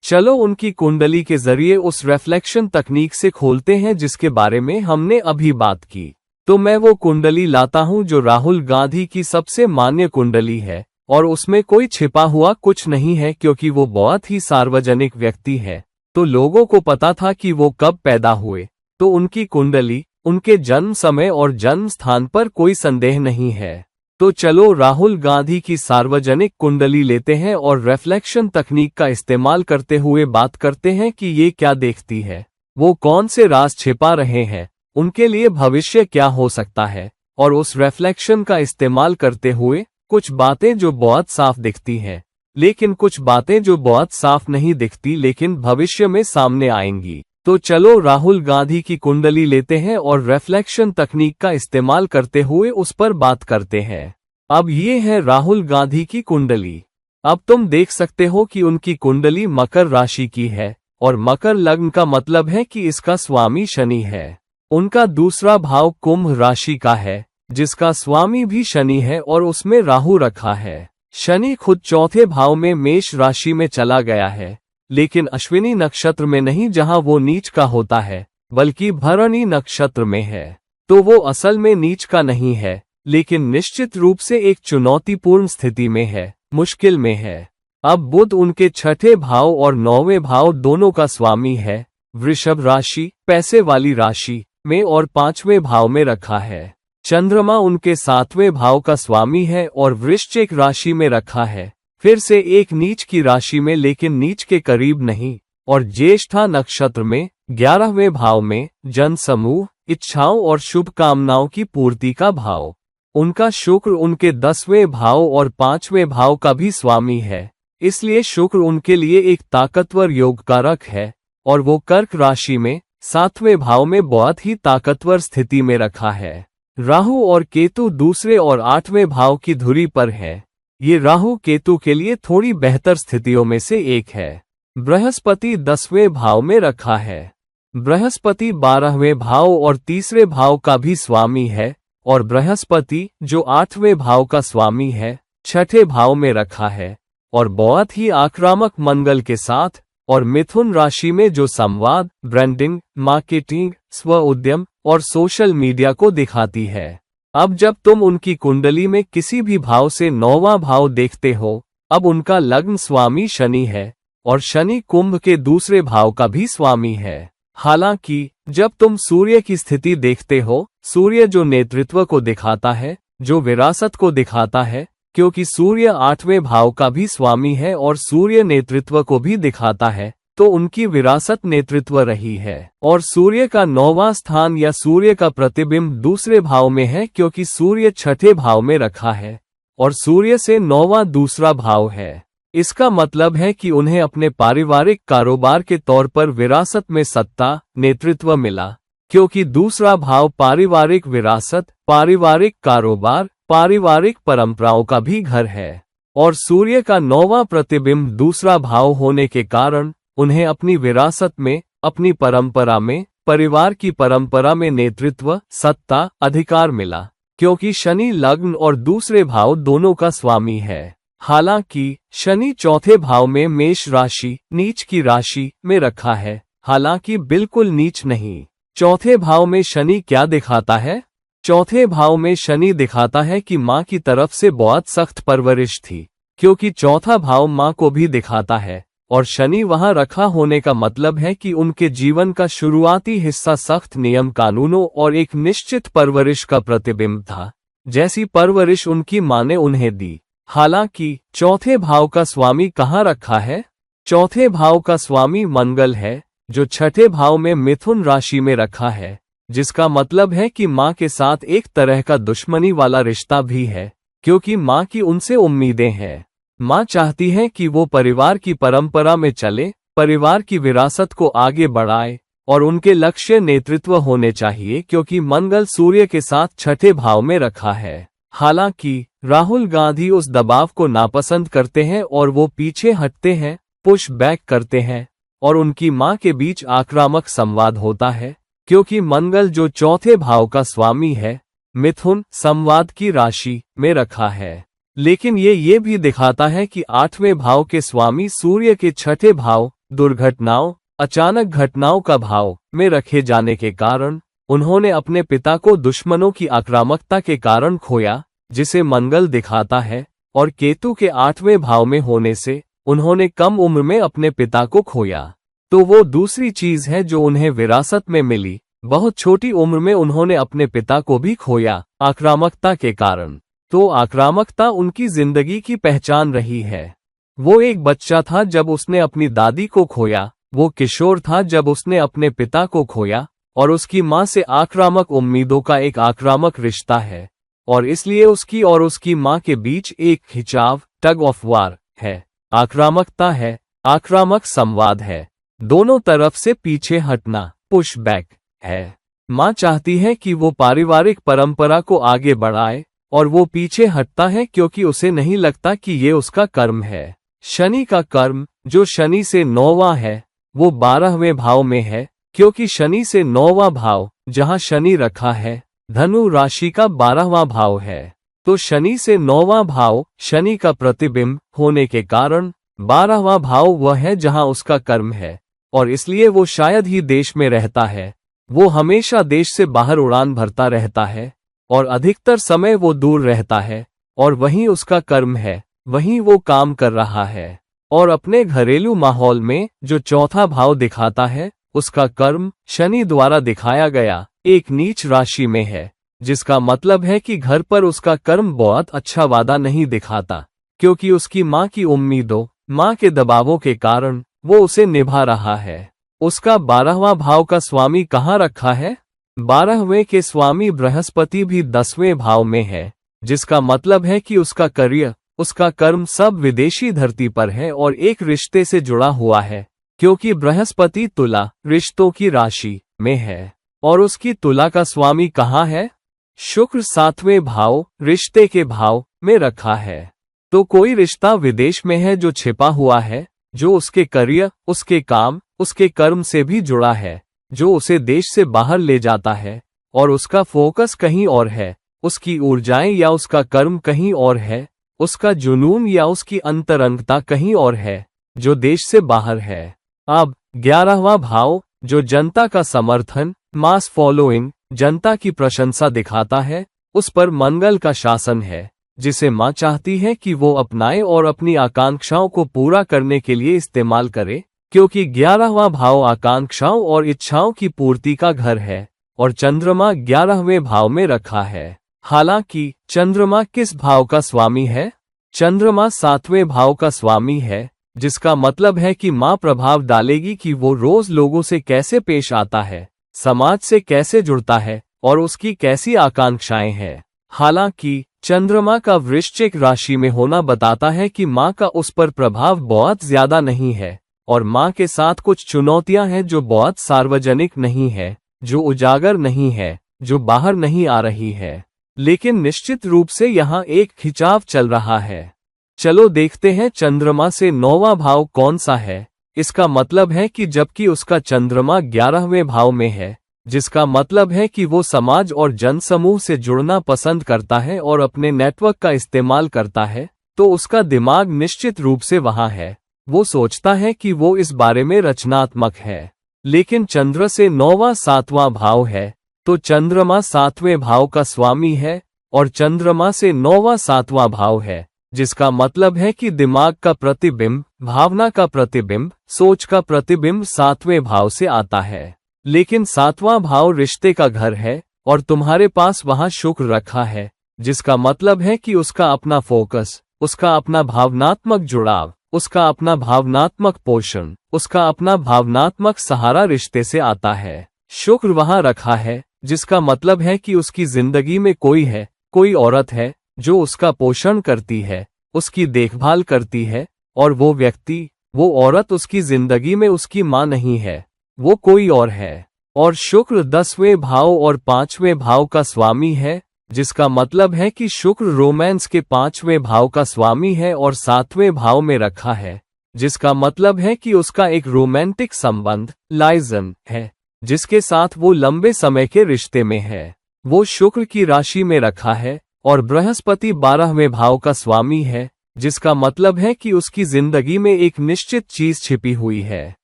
चलो उनकी कुंडली के जरिए उस रिफ्लेक्शन तकनीक से खोलते हैं जिसके बारे में हमने अभी बात की। तो मैं वो कुंडली लाता हूं जो राहुल गांधी की सबसे मान्य कुंडली है, और उसमें कोई छिपा हुआ कुछ नहीं है क्योंकि वो बहुत ही सार्वजनिक व्यक्ति है। तो लोगों को पता था कि वो कब पैदा हुए, तो उनकी कुंडली, उनके जन्म समय और जन्म स्थान पर कोई संदेह नहीं है। तो चलो राहुल गांधी की सार्वजनिक कुंडली लेते हैं और रिफ्लेक्शन तकनीक का इस्तेमाल करते हुए बात करते हैं कि ये क्या देखती है, वो कौन से राज छिपा रहे हैं, उनके लिए भविष्य क्या हो सकता है। और उस रिफ्लेक्शन का इस्तेमाल करते हुए कुछ बातें जो बहुत साफ दिखती हैं, लेकिन कुछ बातें जो बहुत साफ नहीं दिखती लेकिन भविष्य में सामने आएंगी। तो चलो राहुल गांधी की कुंडली लेते हैं और रिफ्लेक्शन तकनीक का इस्तेमाल करते हुए उस पर बात करते हैं। अब ये है राहुल गांधी की कुंडली। अब तुम देख सकते हो कि उनकी कुंडली मकर राशि की है, और मकर लग्न का मतलब है कि इसका स्वामी शनि है। उनका दूसरा भाव कुंभ राशि का है, जिसका स्वामी भी शनि है और उसमें राहु रखा है। शनि खुद चौथे भाव में मेष राशि में चला गया है, लेकिन अश्विनी नक्षत्र में नहीं जहां वो नीच का होता है, बल्कि भरणी नक्षत्र में है। तो वो असल में नीच का नहीं है, लेकिन निश्चित रूप से एक चुनौतीपूर्ण स्थिति में है, मुश्किल में है। अब बुध उनके छठे भाव और 9वें भाव दोनों का स्वामी है, वृषभ राशि, पैसे वाली राशि में और 5वें भाव में रखा है। चंद्रमा उनके 7वें भाव का स्वामी है और वृश्चिक राशि में रखा है, फिर से एक नीच की राशि में लेकिन नीच के करीब नहीं। और ज्येष्ठा नक्षत्र में 11वें भाव में जनसमूह, इच्छाओं और शुभकामनाओं की पूर्ति का भाव। उनका शुक्र उनके 10वें भाव और 5वें भाव का भी स्वामी है, इसलिए शुक्र उनके लिए एक ताकतवर योग कारक है। और वो कर्क राशि में 7वें भाव में बहुत ही ताकतवर स्थिति में रखा है। राहु और केतु दूसरे और 8वें भाव की धुरी पर है। ये राहु केतु के लिए थोड़ी बेहतर स्थितियों में से एक है। बृहस्पति 10वें भाव में रखा है। बृहस्पति 12वें भाव और तीसरे भाव का भी स्वामी है, और बृहस्पति जो 8वें भाव का स्वामी है, 6ठे भाव में रखा है और बहुत ही आक्रामक मंगल के साथ, और मिथुन राशि में जो संवाद, ब्रांडिंग, मार्केटिंग, स्व उद्यम और सोशल मीडिया को दिखाती है। अब जब तुम उनकी कुंडली में किसी भी भाव से 9वां भाव देखते हो, अब उनका लग्न स्वामी शनि है और शनि कुंभ के दूसरे भाव का भी स्वामी है। हालांकि जब तुम सूर्य की स्थिति देखते हो, सूर्य जो नेतृत्व को दिखाता है, जो विरासत को दिखाता है, क्योंकि सूर्य 8वें भाव का भी स्वामी है और सूर्य नेतृत्व को भी दिखाता है, तो उनकी विरासत नेतृत्व रही है। और सूर्य का 9वां स्थान या सूर्य का प्रतिबिंब दूसरे भाव में है, क्योंकि सूर्य 6ठे भाव में रखा है और सूर्य से 9वां दूसरा भाव है। इसका मतलब है कि उन्हें अपने पारिवारिक कारोबार के तौर पर विरासत में सत्ता, नेतृत्व मिला, क्योंकि दूसरा भाव पारिवारिक विरासत, पारिवारिक कारोबार, पारिवारिक परंपराओं का भी घर है। और सूर्य का 9वां प्रतिबिंब दूसरा भाव होने के कारण उन्हें अपनी विरासत में, अपनी परंपरा में, परिवार की परंपरा में नेतृत्व, सत्ता, अधिकार मिला, क्योंकि शनि लग्न और दूसरे भाव दोनों का स्वामी है। हालांकि शनि 4थे भाव में मेष राशि, नीच की राशि में रखा है, हालांकि बिल्कुल नीच नहीं। 4थे भाव में शनि क्या दिखाता है? 4थे भाव में शनि दिखाता है कि माँ की तरफ से बहुत सख्त परवरिश थी, क्योंकि 4था भाव माँ को भी दिखाता है, और शनि वहां रखा होने का मतलब है कि उनके जीवन का शुरुआती हिस्सा सख्त नियम कानूनों और एक निश्चित परवरिश का प्रतिबिंब था, जैसी परवरिश उनकी माँ ने उन्हें दी। हालांकि 4थे भाव का स्वामी कहाँ रखा है? 4थे भाव का स्वामी मंगल है, जो 6ठे भाव में मिथुन राशि में रखा है, जिसका मतलब है कि माँ के साथ एक तरह का दुश्मनी वाला रिश्ता भी है, क्योंकि माँ की उनसे उम्मीदें हैं। माँ चाहती है कि वो परिवार की परंपरा में चले, परिवार की विरासत को आगे बढ़ाए, और उनके लक्ष्य नेतृत्व होने चाहिए, क्योंकि मंगल सूर्य के साथ 6ठे भाव में रखा है। हालांकि राहुल गांधी उस दबाव को नापसंद करते हैं और वो पीछे हटते हैं, पुश बैक करते हैं, और उनकी मां के बीच आक्रामक संवाद होता है, क्योंकि मंगल जो 4थे भाव का स्वामी है, मिथुन, संवाद की राशि में रखा है। लेकिन ये भी दिखाता है कि 8वें भाव के स्वामी सूर्य के 6ठे भाव, दुर्घटनाओं, अचानक घटनाओं का भाव में रखे जाने के कारण उन्होंने अपने पिता को दुश्मनों की आक्रामकता के कारण खोया, जिसे मंगल दिखाता है, और केतु के 8वें भाव में होने से उन्होंने कम उम्र में अपने पिता को खोया। तो वो दूसरी चीज है जो उन्हें विरासत में मिली। बहुत छोटी उम्र में उन्होंने अपने पिता को भी खोया, आक्रामकता के कारण। तो आक्रामकता उनकी जिंदगी की पहचान रही है। वो एक बच्चा था जब उसने अपनी दादी को खोया, वो किशोर था जब उसने अपने पिता को खोया, और उसकी माँ से आक्रामक उम्मीदों का एक आक्रामक रिश्ता है, और इसलिए उसकी और उसकी माँ के बीच एक खिंचाव, टग ऑफ वार है, आक्रामकता है, आक्रामक संवाद है, दोनों तरफ से पीछे हटना, पुश बैक है। माँ चाहती है कि वो पारिवारिक परंपरा को आगे बढ़ाए, और वो पीछे हटता है क्योंकि उसे नहीं लगता कि ये उसका कर्म है। शनि का कर्म, जो शनि से 9वां है, वो 12वें भाव में है, क्योंकि शनि से 9वां भाव, जहां शनि रखा है, धनु राशि का 12वां भाव है। तो शनि से 9वां भाव शनि का प्रतिबिंब होने के कारण 12वां भाव वह है जहां उसका कर्म है, और इसलिए वो शायद ही देश में रहता है। वो हमेशा देश से बाहर उड़ान भरता रहता है, और अधिकतर समय वो दूर रहता है, और वहीं उसका कर्म है, वहीं वो काम कर रहा है। और अपने घरेलू माहौल में जो 4था भाव दिखाता है, उसका कर्म शनि द्वारा दिखाया गया एक नीच राशि में है, जिसका मतलब है कि घर पर उसका कर्म बहुत अच्छा वादा नहीं दिखाता, क्योंकि उसकी माँ की उम्मीदों, माँ के दबावों के कारण वो उसे निभा रहा है। उसका 12वां भाव का स्वामी कहाँ रखा है? 12वें के स्वामी बृहस्पति भी 10वें भाव में है, जिसका मतलब है कि उसका करियर, उसका कर्म सब विदेशी धरती पर है और एक रिश्ते से जुड़ा हुआ है, क्योंकि बृहस्पति तुला, रिश्तों की राशि में है। और उसकी तुला का स्वामी कहाँ है? शुक्र 7वें भाव, रिश्ते के भाव में रखा है। तो कोई रिश्ता विदेश में है जो छिपा हुआ है, जो उसके करियर, उसके काम, उसके कर्म से भी जुड़ा है, जो उसे देश से बाहर ले जाता है और उसका फोकस कहीं और है, उसकी ऊर्जाएं या उसका कर्म कहीं और है, उसका जुनून या उसकी अंतरंगता कहीं और है, जो देश से बाहर है। अब 11वां भाव, जो जनता का समर्थन, मास फॉलोइंग, जनता की प्रशंसा दिखाता है, उस पर मंगल का शासन है, जिसे मां चाहती है कि वो अपनाए और अपनी आकांक्षाओं को पूरा करने के लिए इस्तेमाल करे, क्योंकि 11वां भाव आकांक्षाओं और इच्छाओं की पूर्ति का घर है और चंद्रमा 11वें भाव में रखा है। हालांकि चंद्रमा किस भाव का स्वामी है? चंद्रमा 7वें भाव का स्वामी है, जिसका मतलब है कि मां प्रभाव डालेगी कि वो रोज लोगों से कैसे पेश आता है, समाज से कैसे जुड़ता है और उसकी कैसी आकांक्षाएं हैं। हालांकि चंद्रमा का वृश्चिक राशि में होना बताता है कि मां का उस पर प्रभाव बहुत ज्यादा नहीं है और मां के साथ कुछ चुनौतियां हैं जो बहुत सार्वजनिक नहीं है, जो उजागर नहीं है, जो बाहर नहीं आ रही है, लेकिन निश्चित रूप से यहाँ एक खिंचाव चल रहा है। चलो देखते हैं चंद्रमा से 9वां भाव कौन सा है। इसका मतलब है कि जबकि उसका चंद्रमा 11वें भाव में है, जिसका मतलब है कि वो समाज और जनसमूह से जुड़ना पसंद करता है और अपने नेटवर्क का इस्तेमाल करता है, तो उसका दिमाग निश्चित रूप से वहां है। वो सोचता है कि वो इस बारे में रचनात्मक है। लेकिन चंद्र से 9वां 7वां भाव है, तो चंद्रमा 7वें भाव का स्वामी है और चंद्रमा से 9वां 7वां भाव है, जिसका मतलब है कि दिमाग का प्रतिबिंब, भावना का प्रतिबिंब, सोच का प्रतिबिंब 7वें भाव से आता है। लेकिन 7वां भाव रिश्ते का घर है और तुम्हारे पास वहां शुक्र रखा है, जिसका मतलब है कि उसका अपना फोकस, उसका अपना भावनात्मक जुड़ाव, उसका अपना भावनात्मक पोषण, उसका अपना भावनात्मक सहारा रिश्ते से आता है। शुक्र वहां रखा है, जिसका मतलब है कि उसकी जिंदगी में कोई है, कोई औरत है जो उसका पोषण करती है, उसकी देखभाल करती है, और वो व्यक्ति, वो औरत उसकी जिंदगी में उसकी मां नहीं है, वो कोई और है। और शुक्र 10वें भाव और 5वें भाव का स्वामी है, जिसका मतलब है कि शुक्र रोमांस के 5वें भाव का स्वामी है और 7वें भाव में रखा है, जिसका मतलब है कि उसका एक रोमांटिक संबंध, लाइजन है, जिसके साथ वो लंबे समय के रिश्ते में है। वो शुक्र की राशि में रखा है और बृहस्पति 12वें भाव का स्वामी है, जिसका मतलब है कि उसकी जिंदगी में एक निश्चित चीज छिपी हुई है।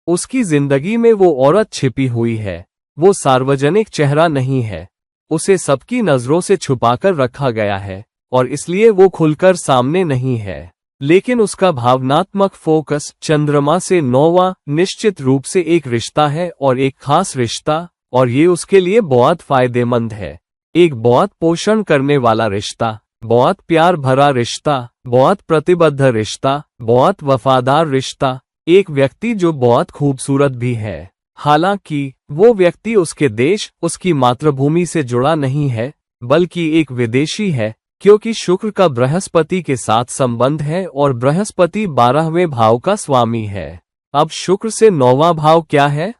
उसकी जिंदगी में वो औरत छिपी हुई है। वो सार्वजनिक चेहरा नहीं है, उसे सबकी नजरों से छुपाकर रखा गया है और इसलिए वो खुलकर सामने नहीं है। लेकिन उसका भावनात्मक फोकस चंद्रमा से 9वां निश्चित रूप से एक रिश्ता है और एक खास रिश्ता, और ये उसके लिए बहुत फायदेमंद है। एक बहुत पोषण करने वाला रिश्ता, बहुत प्यार भरा रिश्ता, बहुत प्रतिबद्ध रिश्ता, बहुत वफादार रिश्ता, एक व्यक्ति जो बहुत खूबसूरत भी है। हालांकि वो व्यक्ति उसके देश, उसकी मातृभूमि से जुड़ा नहीं है, बल्कि एक विदेशी है, क्योंकि शुक्र का बृहस्पति के साथ संबंध है और बृहस्पति 12वें भाव का स्वामी है। अब शुक्र से 9वां भाव क्या है?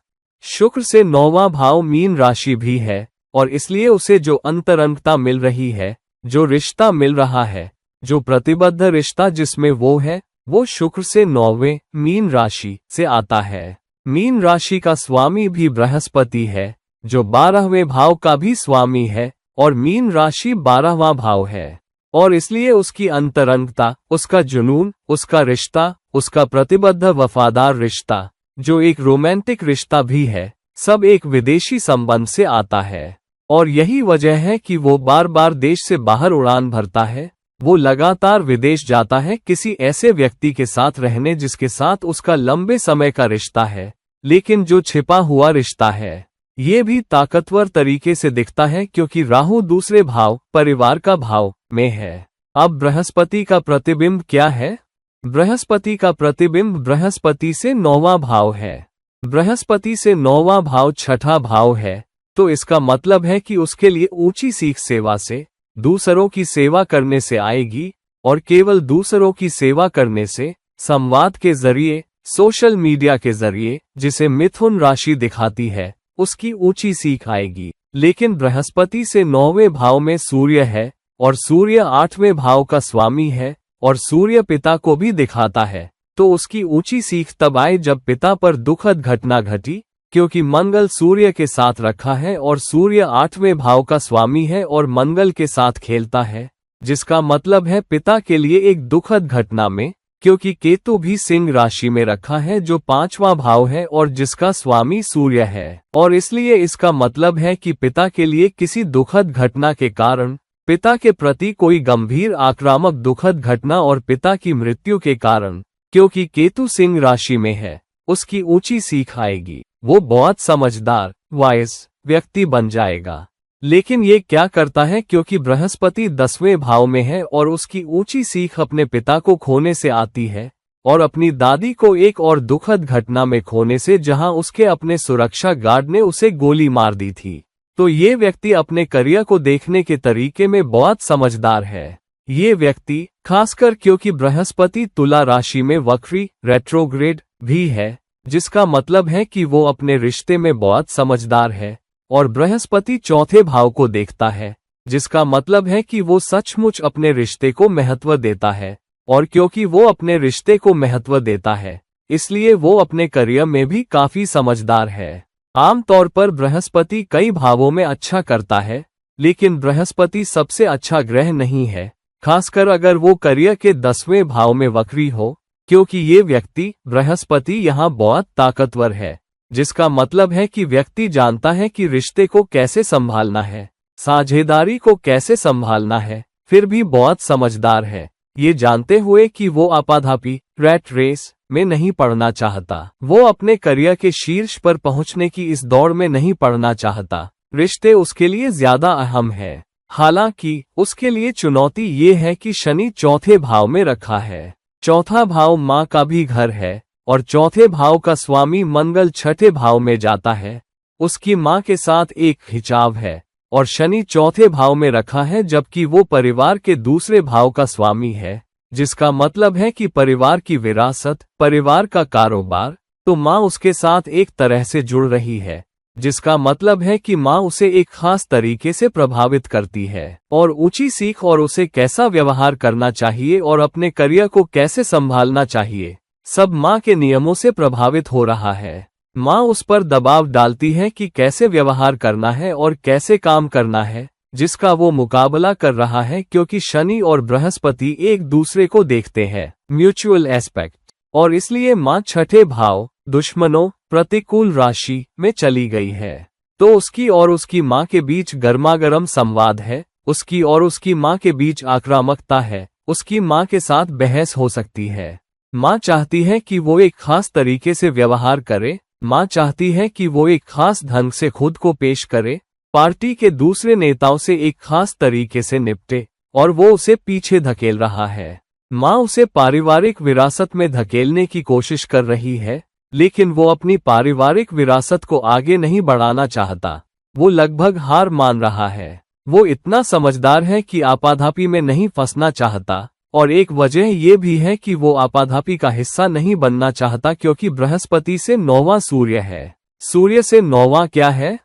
शुक्र से 9वां भाव मीन राशि भी है और इसलिए उसे जो अंतरंगता मिल रही है, जो रिश्ता मिल रहा है, जो प्रतिबद्ध रिश्ता जिसमें वो है, वो शुक्र से 9वें मीन राशि से आता है। मीन राशि का स्वामी भी बृहस्पति है, जो 12वें भाव का भी स्वामी है और मीन राशि 12वां भाव है, और इसलिए उसकी अंतरंगता, उसका जुनून, उसका रिश्ता, उसका प्रतिबद्ध वफादार रिश्ता, जो एक रोमांटिक रिश्ता भी है, सब एक विदेशी संबंध से आता है। और यही वजह है कि वो बार बार देश से बाहर उड़ान भरता है। वो लगातार विदेश जाता है किसी ऐसे व्यक्ति के साथ रहने जिसके साथ उसका लंबे समय का रिश्ता है, लेकिन जो छिपा हुआ रिश्ता है। ये भी ताकतवर तरीके से दिखता है क्योंकि राहु दूसरे भाव, परिवार का भाव में है। अब बृहस्पति का प्रतिबिंब क्या है? बृहस्पति का प्रतिबिंब बृहस्पति से 9वां भाव है। बृहस्पति से 9वां भाव 6ठा भाव है, तो इसका मतलब है कि उसके लिए ऊंची सीख सेवा से, दूसरों की सेवा करने से आएगी, और केवल दूसरों की सेवा करने से, संवाद के जरिए, सोशल मीडिया के जरिए, जिसे मिथुन राशि दिखाती है, उसकी ऊंची सीख आएगी। लेकिन बृहस्पति से 9वें भाव में सूर्य है और सूर्य 8वें भाव का स्वामी है और सूर्य पिता को भी दिखाता है, तो उसकी ऊंची सीख तब आए जब पिता पर दुखद घटना घटी, क्योंकि मंगल सूर्य के साथ रखा है और सूर्य 8वें भाव का स्वामी है और मंगल के साथ खेलता है, जिसका मतलब है पिता के लिए एक दुखद घटना में, क्योंकि केतु भी सिंह राशि में रखा है जो 5वां भाव है और जिसका स्वामी सूर्य है, और इसलिए इसका मतलब है कि पिता के लिए किसी दुखद घटना के कारण, पिता के प्रति कोई गंभीर आक्रामक दुखद घटना और पिता की मृत्यु के कारण, क्योंकि केतु सिंह राशि में है, उसकी ऊंची सीख आएगी। वो बहुत समझदार, वाइज व्यक्ति बन जाएगा। लेकिन ये क्या करता है, क्योंकि बृहस्पति 10वें भाव में है और उसकी ऊंची सीख अपने पिता को खोने से आती है और अपनी दादी को एक और दुखद घटना में खोने से, जहां उसके अपने सुरक्षा गार्ड ने उसे गोली मार दी थी। तो ये व्यक्ति अपने करियर को देखने के तरीके में बहुत समझदार है। ये व्यक्ति खासकर क्योंकि बृहस्पति तुला राशि में वक्री रेट्रोग्रेड भी है, जिसका मतलब है कि वो अपने रिश्ते में बहुत समझदार है, और बृहस्पति 4थे भाव को देखता है, जिसका मतलब है कि वो सचमुच अपने रिश्ते को महत्व देता है, और क्योंकि वो अपने रिश्ते को महत्व देता है, इसलिए वो अपने करियर में भी काफी समझदार है। आमतौर पर बृहस्पति कई भावों में अच्छा करता है, लेकिन बृहस्पति सबसे अच्छा ग्रह नहीं है, खासकर अगर वो करियर के 10वें भाव में वक्री हो, क्योंकि ये व्यक्ति बृहस्पति यहाँ बहुत ताकतवर है, जिसका मतलब है कि व्यक्ति जानता है कि रिश्ते को कैसे संभालना है, साझेदारी को कैसे संभालना है, फिर भी बहुत समझदार है, ये जानते हुए कि वो आपाधापी रैट रेस में नहीं पड़ना चाहता। वो अपने करियर के शीर्ष पर पहुंचने की इस दौड़ में नहीं पड़ना चाहता। रिश्ते उसके लिए ज्यादा अहम है। हालांकि उसके लिए चुनौती ये है कि शनि 4थे भाव में रखा है। 4था भाव माँ का भी घर है और 4थे भाव का स्वामी मंगल 6ठे भाव में जाता है। उसकी माँ के साथ एक खिंचाव है और शनि 4थे भाव में रखा है, जबकि वो परिवार के दूसरे भाव का स्वामी है, जिसका मतलब है कि परिवार की विरासत, परिवार का कारोबार, तो माँ उसके साथ एक तरह से जुड़ रही है, जिसका मतलब है कि माँ उसे एक खास तरीके से प्रभावित करती है और ऊंची सीख और उसे कैसा व्यवहार करना चाहिए और अपने करियर को कैसे संभालना चाहिए, सब माँ के नियमों से प्रभावित हो रहा है। माँ उस पर दबाव डालती है कि कैसे व्यवहार करना है और कैसे काम करना है, जिसका वो मुकाबला कर रहा है, क्योंकि शनि और बृहस्पति एक दूसरे को देखते हैं, म्यूचुअल एस्पेक्ट, और इसलिए माँ 6ठे भाव दुश्मनों प्रतिकूल राशि में चली गई है। तो उसकी और उसकी माँ के बीच गर्मागर्म संवाद है, उसकी और उसकी माँ के बीच आक्रामकता है, उसकी माँ के साथ बहस हो सकती है। माँ चाहती है कि वो एक खास तरीके से व्यवहार करे, माँ चाहती है कि वो एक खास ढंग से खुद को पेश करे, पार्टी के दूसरे नेताओं से एक खास तरीके से निपटे, और वो उसे पीछे धकेल रहा है। माँ उसे पारिवारिक विरासत में धकेलने की कोशिश कर रही है, लेकिन वो अपनी पारिवारिक विरासत को आगे नहीं बढ़ाना चाहता। वो लगभग हार मान रहा है। वो इतना समझदार है कि आपाधापी में नहीं फंसना चाहता, और एक वजह ये भी है कि वो आपाधापी का हिस्सा नहीं बनना चाहता, क्योंकि बृहस्पति से 9वां सूर्य है। सूर्य से 9वां क्या है?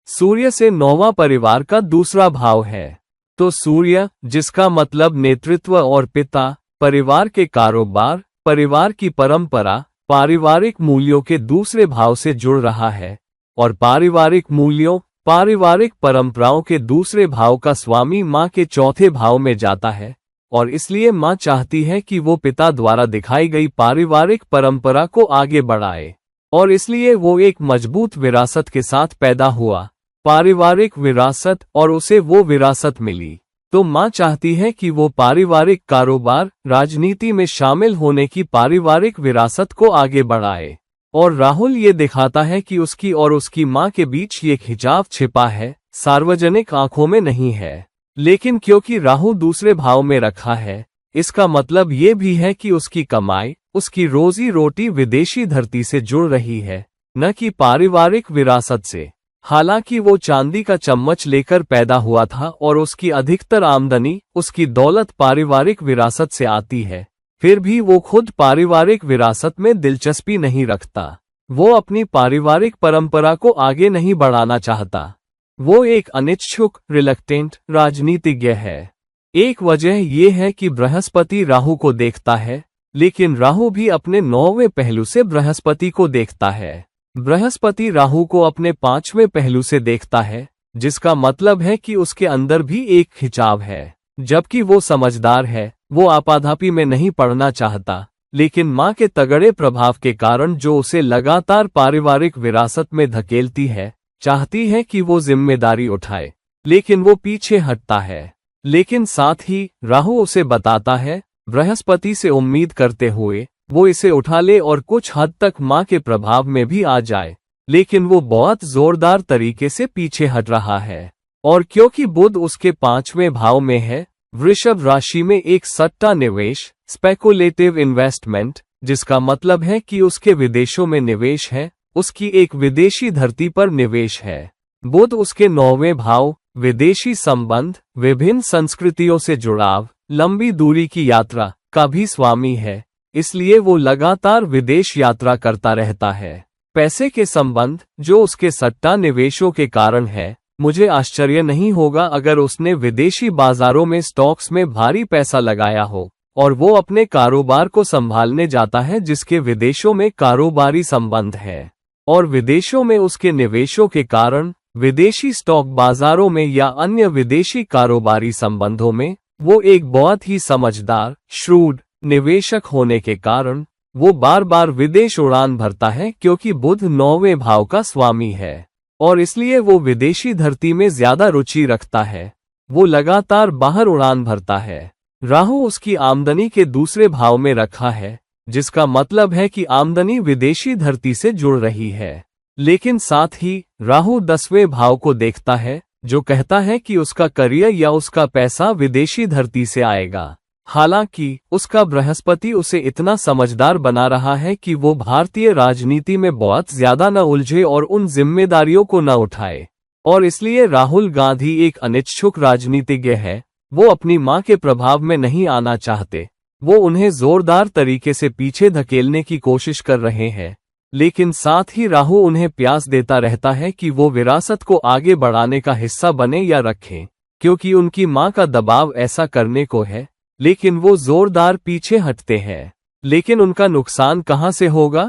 सूर्य से 9वां परिवार का दूसरा भाव है। तो सूर्य, जिसका मतलब नेतृत्व और पिता, परिवार के कारोबार, परिवार की परंपरा, पारिवारिक मूल्यों के दूसरे भाव से जुड़ रहा है, और पारिवारिक मूल्यों, पारिवारिक परंपराओं के दूसरे भाव का स्वामी माँ के 4थे भाव में जाता है, और इसलिए माँ चाहती है कि वो पिता द्वारा दिखाई गई पारिवारिक परंपरा को आगे बढ़ाए, और इसलिए वो एक मजबूत विरासत के साथ पैदा हुआ, पारिवारिक विरासत, और उसे वो विरासत मिली। तो माँ चाहती है कि वो पारिवारिक कारोबार, राजनीति में शामिल होने की पारिवारिक विरासत को आगे बढ़ाए। और राहुल ये दिखाता है कि उसकी और उसकी माँ के बीच ये खिंचाव छिपा है, सार्वजनिक आंखों में नहीं है। लेकिन क्योंकि राहु दूसरे भाव में रखा है, इसका मतलब ये भी है कि उसकी कमाई, उसकी रोजी रोटी विदेशी धरती से जुड़ रही है, न कि पारिवारिक विरासत से। हालांकि वो चांदी का चम्मच लेकर पैदा हुआ था और उसकी अधिकतर आमदनी, उसकी दौलत पारिवारिक विरासत से आती है, फिर भी वो खुद पारिवारिक विरासत में दिलचस्पी नहीं रखता। वो अपनी पारिवारिक परंपरा को आगे नहीं बढ़ाना चाहता। वो एक अनिच्छुक, रिलक्टेंट राजनीतिज्ञ है। एक वजह यह है कि बृहस्पति राहु को देखता है, लेकिन राहु भी अपने 9वें पहलू से बृहस्पति को देखता है। बृहस्पति राहु को अपने 5वें पहलू से देखता है, जिसका मतलब है कि उसके अंदर भी एक खिंचाव है। जबकि वो समझदार है, वो आपाधापी में नहीं पड़ना चाहता, लेकिन माँ के तगड़े प्रभाव के कारण जो उसे लगातार पारिवारिक विरासत में धकेलती है, चाहती है कि वो जिम्मेदारी उठाए, लेकिन वो पीछे हटता है। लेकिन साथ ही राहु उसे बताता है, बृहस्पति से उम्मीद करते हुए वो इसे उठा ले और कुछ हद तक माँ के प्रभाव में भी आ जाए, लेकिन वो बहुत जोरदार तरीके से पीछे हट रहा है। और क्योंकि बुध उसके 5वें भाव में है, वृषभ राशि में एक सट्टा निवेश, स्पेकुलेटिव इन्वेस्टमेंट, जिसका मतलब है कि उसके विदेशों में निवेश है, उसकी एक विदेशी धरती पर निवेश है। बुध उसके 9वें भाव, विदेशी संबंध, विभिन्न संस्कृतियों से जुड़ाव, लंबी दूरी की यात्रा का भी स्वामी है, इसलिए वो लगातार विदेश यात्रा करता रहता है। पैसे के संबंध जो उसके सट्टा निवेशों के कारण है, मुझे आश्चर्य नहीं होगा अगर उसने विदेशी बाजारों में स्टॉक्स में भारी पैसा लगाया हो और वो अपने कारोबार को संभालने जाता है जिसके विदेशों में कारोबारी संबंध है। और विदेशों में उसके निवेशों के कारण, विदेशी स्टॉक बाजारों में या अन्य विदेशी कारोबारी संबंधों में वो एक बहुत ही समझदार, श्रूड निवेशक होने के कारण वो बार बार विदेश उड़ान भरता है, क्योंकि बुध 9वें भाव का स्वामी है और इसलिए वो विदेशी धरती में ज्यादा रुचि रखता है। वो लगातार बाहर उड़ान भरता है। राहु उसकी आमदनी के दूसरे भाव में रखा है, जिसका मतलब है कि आमदनी विदेशी धरती से जुड़ रही है। लेकिन साथ ही राहु 10वें भाव को देखता है, जो कहता है कि उसका करियर या उसका पैसा विदेशी धरती से आएगा। हालांकि उसका बृहस्पति उसे इतना समझदार बना रहा है कि वो भारतीय राजनीति में बहुत ज्यादा न उलझे और उन जिम्मेदारियों को न उठाए। और इसलिए राहुल गांधी एक अनिच्छुक राजनीतिज्ञ है। वो अपनी मां के प्रभाव में नहीं आना चाहते। वो उन्हें जोरदार तरीके से पीछे धकेलने की कोशिश कर रहे हैं, लेकिन साथ ही राहु उन्हें प्यास देता रहता है कि वो विरासत को आगे बढ़ाने का हिस्सा बने या रखें, क्योंकि उनकी मां का दबाव ऐसा करने को है। लेकिन वो जोरदार पीछे हटते हैं। लेकिन उनका नुकसान कहां से होगा?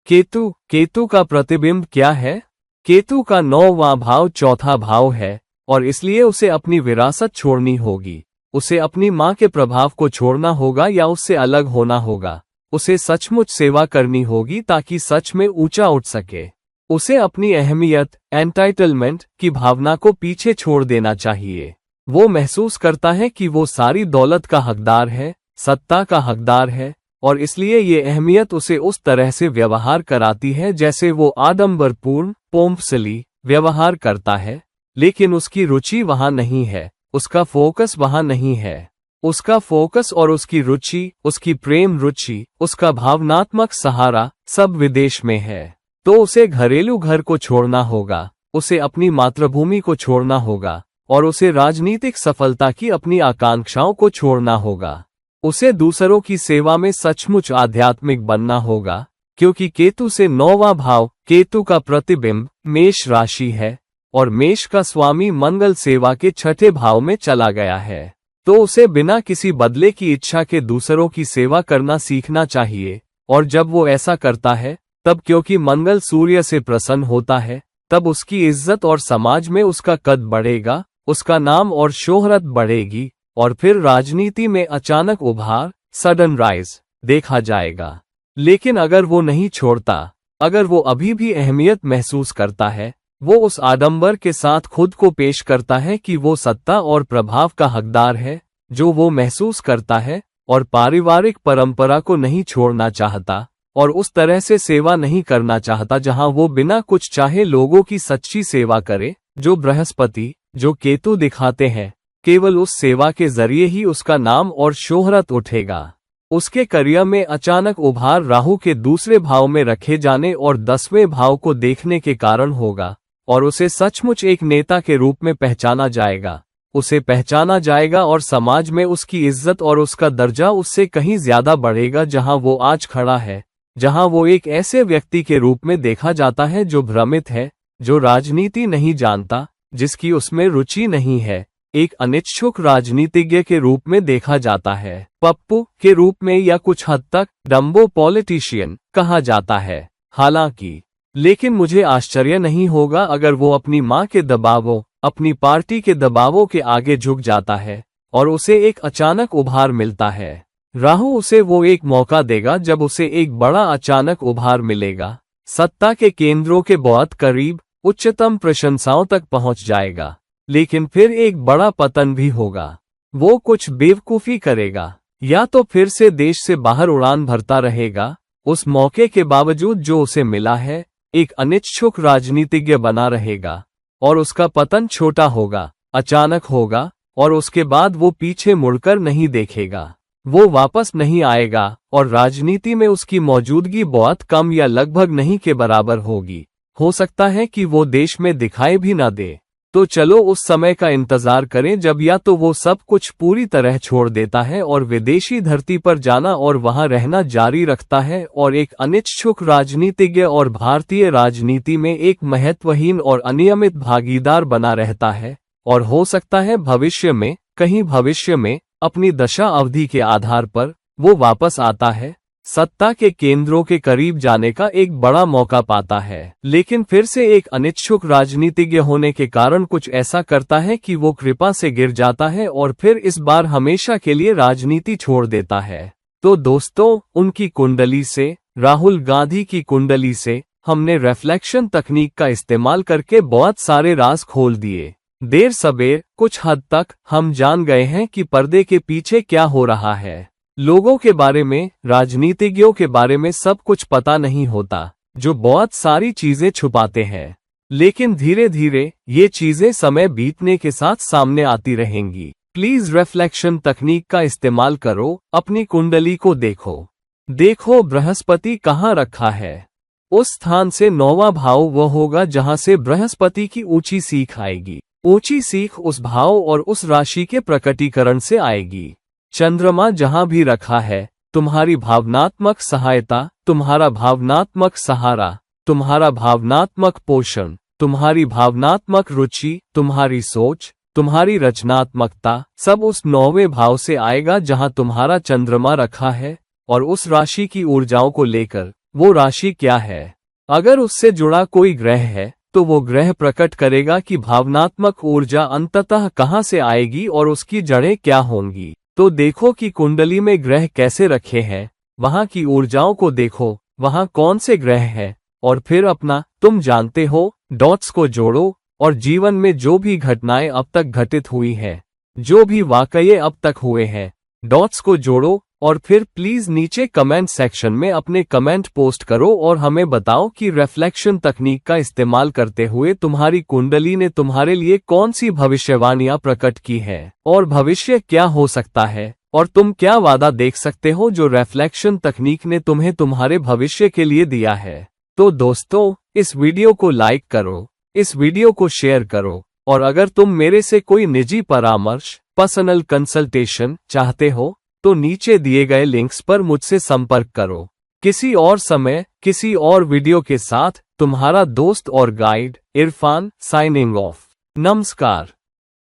केतु का प्रतिबिंब क्या है? केतु का 9वां भाव चौथा भाव है और इसलिए उसे अपनी विरासत छोड़नी होगी। उसे अपनी मां के प्रभाव को छोड़ना होगा या उससे अलग होना होगा। उसे सचमुच सेवा करनी होगी ताकि सच में ऊंचा उठ सके। उसे अपनी अहमियत, एंटाइटलमेंट की भावना को पीछे छोड़ देना चाहिए। वो महसूस करता है कि वो सारी दौलत का हकदार है, सत्ता का हकदार है, और इसलिए ये अहमियत उसे उस तरह से व्यवहार कराती है जैसे वो आडंबरपूर्ण, पोम्फसली व्यवहार करता है। लेकिन उसकी रुचि वहां नहीं है, उसका फोकस वहां नहीं है। उसका फोकस और उसकी रुचि, उसकी प्रेम रुचि, उसका भावनात्मक सहारा सब विदेश में है। तो उसे घरेलू घर को छोड़ना होगा, उसे अपनी मातृभूमि को छोड़ना होगा और उसे राजनीतिक सफलता की अपनी आकांक्षाओं को छोड़ना होगा। उसे दूसरों की सेवा में सचमुच आध्यात्मिक बनना होगा, क्योंकि केतु से 9वां भाव, केतु का प्रतिबिंब मेष राशि है और मेष का स्वामी मंगल सेवा के 6ठे भाव में चला गया है। तो उसे बिना किसी बदले की इच्छा के दूसरों की सेवा करना सीखना चाहिए। और जब वो ऐसा करता है, तब क्योंकि मंगल सूर्य से प्रसन्न होता है, तब उसकी इज्जत और समाज में उसका कद बढ़ेगा, उसका नाम और शोहरत बढ़ेगी और फिर राजनीति में अचानक उभार, सडन राइज देखा जाएगा। लेकिन अगर वो नहीं छोड़ता, अगर वो अभी भी अहमियत महसूस करता है, वो उस आडंबर के साथ खुद को पेश करता है कि वो सत्ता और प्रभाव का हकदार है जो वो महसूस करता है, और पारिवारिक परंपरा को नहीं छोड़ना चाहता और उस तरह से सेवा नहीं करना चाहता जहां वो बिना कुछ चाहे लोगों की सच्ची सेवा करे, जो बृहस्पति, जो केतु दिखाते हैं। केवल उस सेवा के जरिए ही उसका नाम और शोहरत उठेगा। उसके करियर में अचानक उभार राहु के दूसरे भाव में रखे जाने और 10वें भाव को देखने के कारण होगा और उसे सचमुच एक नेता के रूप में पहचाना जाएगा। उसे पहचाना जाएगा और समाज में उसकी इज्जत और उसका दर्जा उससे कहीं ज्यादा बढ़ेगा जहां वो आज खड़ा है। जहां वो एक ऐसे व्यक्ति के रूप में देखा जाता है जो भ्रमित है, जो राजनीति नहीं जानता, जिसकी उसमें रुचि नहीं है। एक अनिच्छुक राजनीतिज्ञ के रूप में देखा जाता है। पप्पू के रूप में या कुछ हद तक डम्बो पॉलिटिशियन कहा जाता है। हालांकि लेकिन मुझे आश्चर्य नहीं होगा अगर वो अपनी मां के दबावों, अपनी पार्टी के दबावों के आगे झुक जाता है और उसे एक अचानक उभार मिलता है। राहु उसे वो एक मौका देगा जब उसे एक बड़ा अचानक उभार मिलेगा, सत्ता के केंद्रों के बहुत करीब, उच्चतम प्रशंसाओं तक पहुंच जाएगा, लेकिन फिर एक बड़ा पतन भी होगा। वो कुछ बेवकूफी करेगा या तो फिर से देश से बाहर उड़ान भरता रहेगा। उस मौके के बावजूद जो उसे मिला है, एक अनिच्छुक राजनीतिज्ञ बना रहेगा और उसका पतन छोटा होगा, अचानक होगा और उसके बाद वो पीछे मुड़कर नहीं देखेगा। वो वापस नहीं आएगा और राजनीति में उसकी मौजूदगी बहुत कम या लगभग नहीं के बराबर होगी। हो सकता है कि वो देश में दिखाई भी ना दे। तो चलो उस समय का इंतजार करें जब या तो वो सब कुछ पूरी तरह छोड़ देता है और विदेशी धरती पर जाना और वहां रहना जारी रखता है और एक अनिच्छुक राजनीतिज्ञ और भारतीय राजनीति में एक महत्वहीन और अनियमित भागीदार बना रहता है। और हो सकता है भविष्य में, कहीं भविष्य में, अपनी दशा अवधि के आधार पर वो वापस आता है, सत्ता के केंद्रों के करीब जाने का एक बड़ा मौका पाता है, लेकिन फिर से एक अनिच्छुक राजनीतिज्ञ होने के कारण कुछ ऐसा करता है कि वो कृपा से गिर जाता है और फिर इस बार हमेशा के लिए राजनीति छोड़ देता है। तो दोस्तों, उनकी कुंडली से, राहुल गांधी की कुंडली से हमने रिफ्लेक्शन तकनीक का इस्तेमाल करके बहुत सारे राज खोल दिए। देर सबेर कुछ हद तक हम जान गए हैं कि पर्दे के पीछे क्या हो रहा है। लोगों के बारे में, राजनीतिज्ञों के बारे में सब कुछ पता नहीं होता, जो बहुत सारी चीजें छुपाते हैं। लेकिन धीरे धीरे ये चीजें समय बीतने के साथ सामने आती रहेंगी। प्लीज रिफ्लेक्शन तकनीक का इस्तेमाल करो, अपनी कुंडली को देखो बृहस्पति कहाँ रखा है। उस स्थान से 9वां भाव वह होगा जहां से बृहस्पति की ऊंची सीख आएगी। ऊंची सीख उस भाव और उस राशि के प्रकटीकरण से आएगी। चंद्रमा जहां भी रखा है, तुम्हारी भावनात्मक सहायता, तुम्हारा भावनात्मक सहारा, तुम्हारा भावनात्मक पोषण, तुम्हारी भावनात्मक रुचि, तुम्हारी सोच, तुम्हारी रचनात्मकता, सब उस 9वें भाव से आएगा जहां तुम्हारा चंद्रमा रखा है। और उस राशि की ऊर्जाओं को लेकर, वो राशि क्या है, अगर उससे जुड़ा कोई ग्रह है तो वो ग्रह प्रकट करेगा कि भावनात्मक ऊर्जा अंततः कहां से आएगी और उसकी जड़ें क्या होंगी। तो देखो कि कुंडली में ग्रह कैसे रखे हैं, वहां की ऊर्जाओं को देखो, वहां कौन से ग्रह हैं, और फिर अपना, तुम जानते हो, डॉट्स को जोड़ो और जीवन में जो भी घटनाएं अब तक घटित हुई हैं, जो भी वाकये अब तक हुए हैं, डॉट्स को जोड़ो और फिर प्लीज नीचे कमेंट सेक्शन में अपने कमेंट पोस्ट करो और हमें बताओ कि रिफ्लेक्शन तकनीक का इस्तेमाल करते हुए तुम्हारी कुंडली ने तुम्हारे लिए कौन सी भविष्यवाणियां प्रकट की है और भविष्य क्या हो सकता है, और तुम क्या वादा देख सकते हो जो रिफ्लेक्शन तकनीक ने तुम्हें तुम्हारे भविष्य के लिए दिया है। तो दोस्तों, इस वीडियो को लाइक करो, इस वीडियो को शेयर करो, और अगर तुम मेरे से कोई निजी परामर्श, पर्सनल कंसल्टेशन चाहते हो तो नीचे दिए गए लिंक्स पर मुझसे संपर्क करो। किसी और समय, किसी और वीडियो के साथ तुम्हारा दोस्त और गाइड इरफान साइनिंग ऑफ। नमस्कार।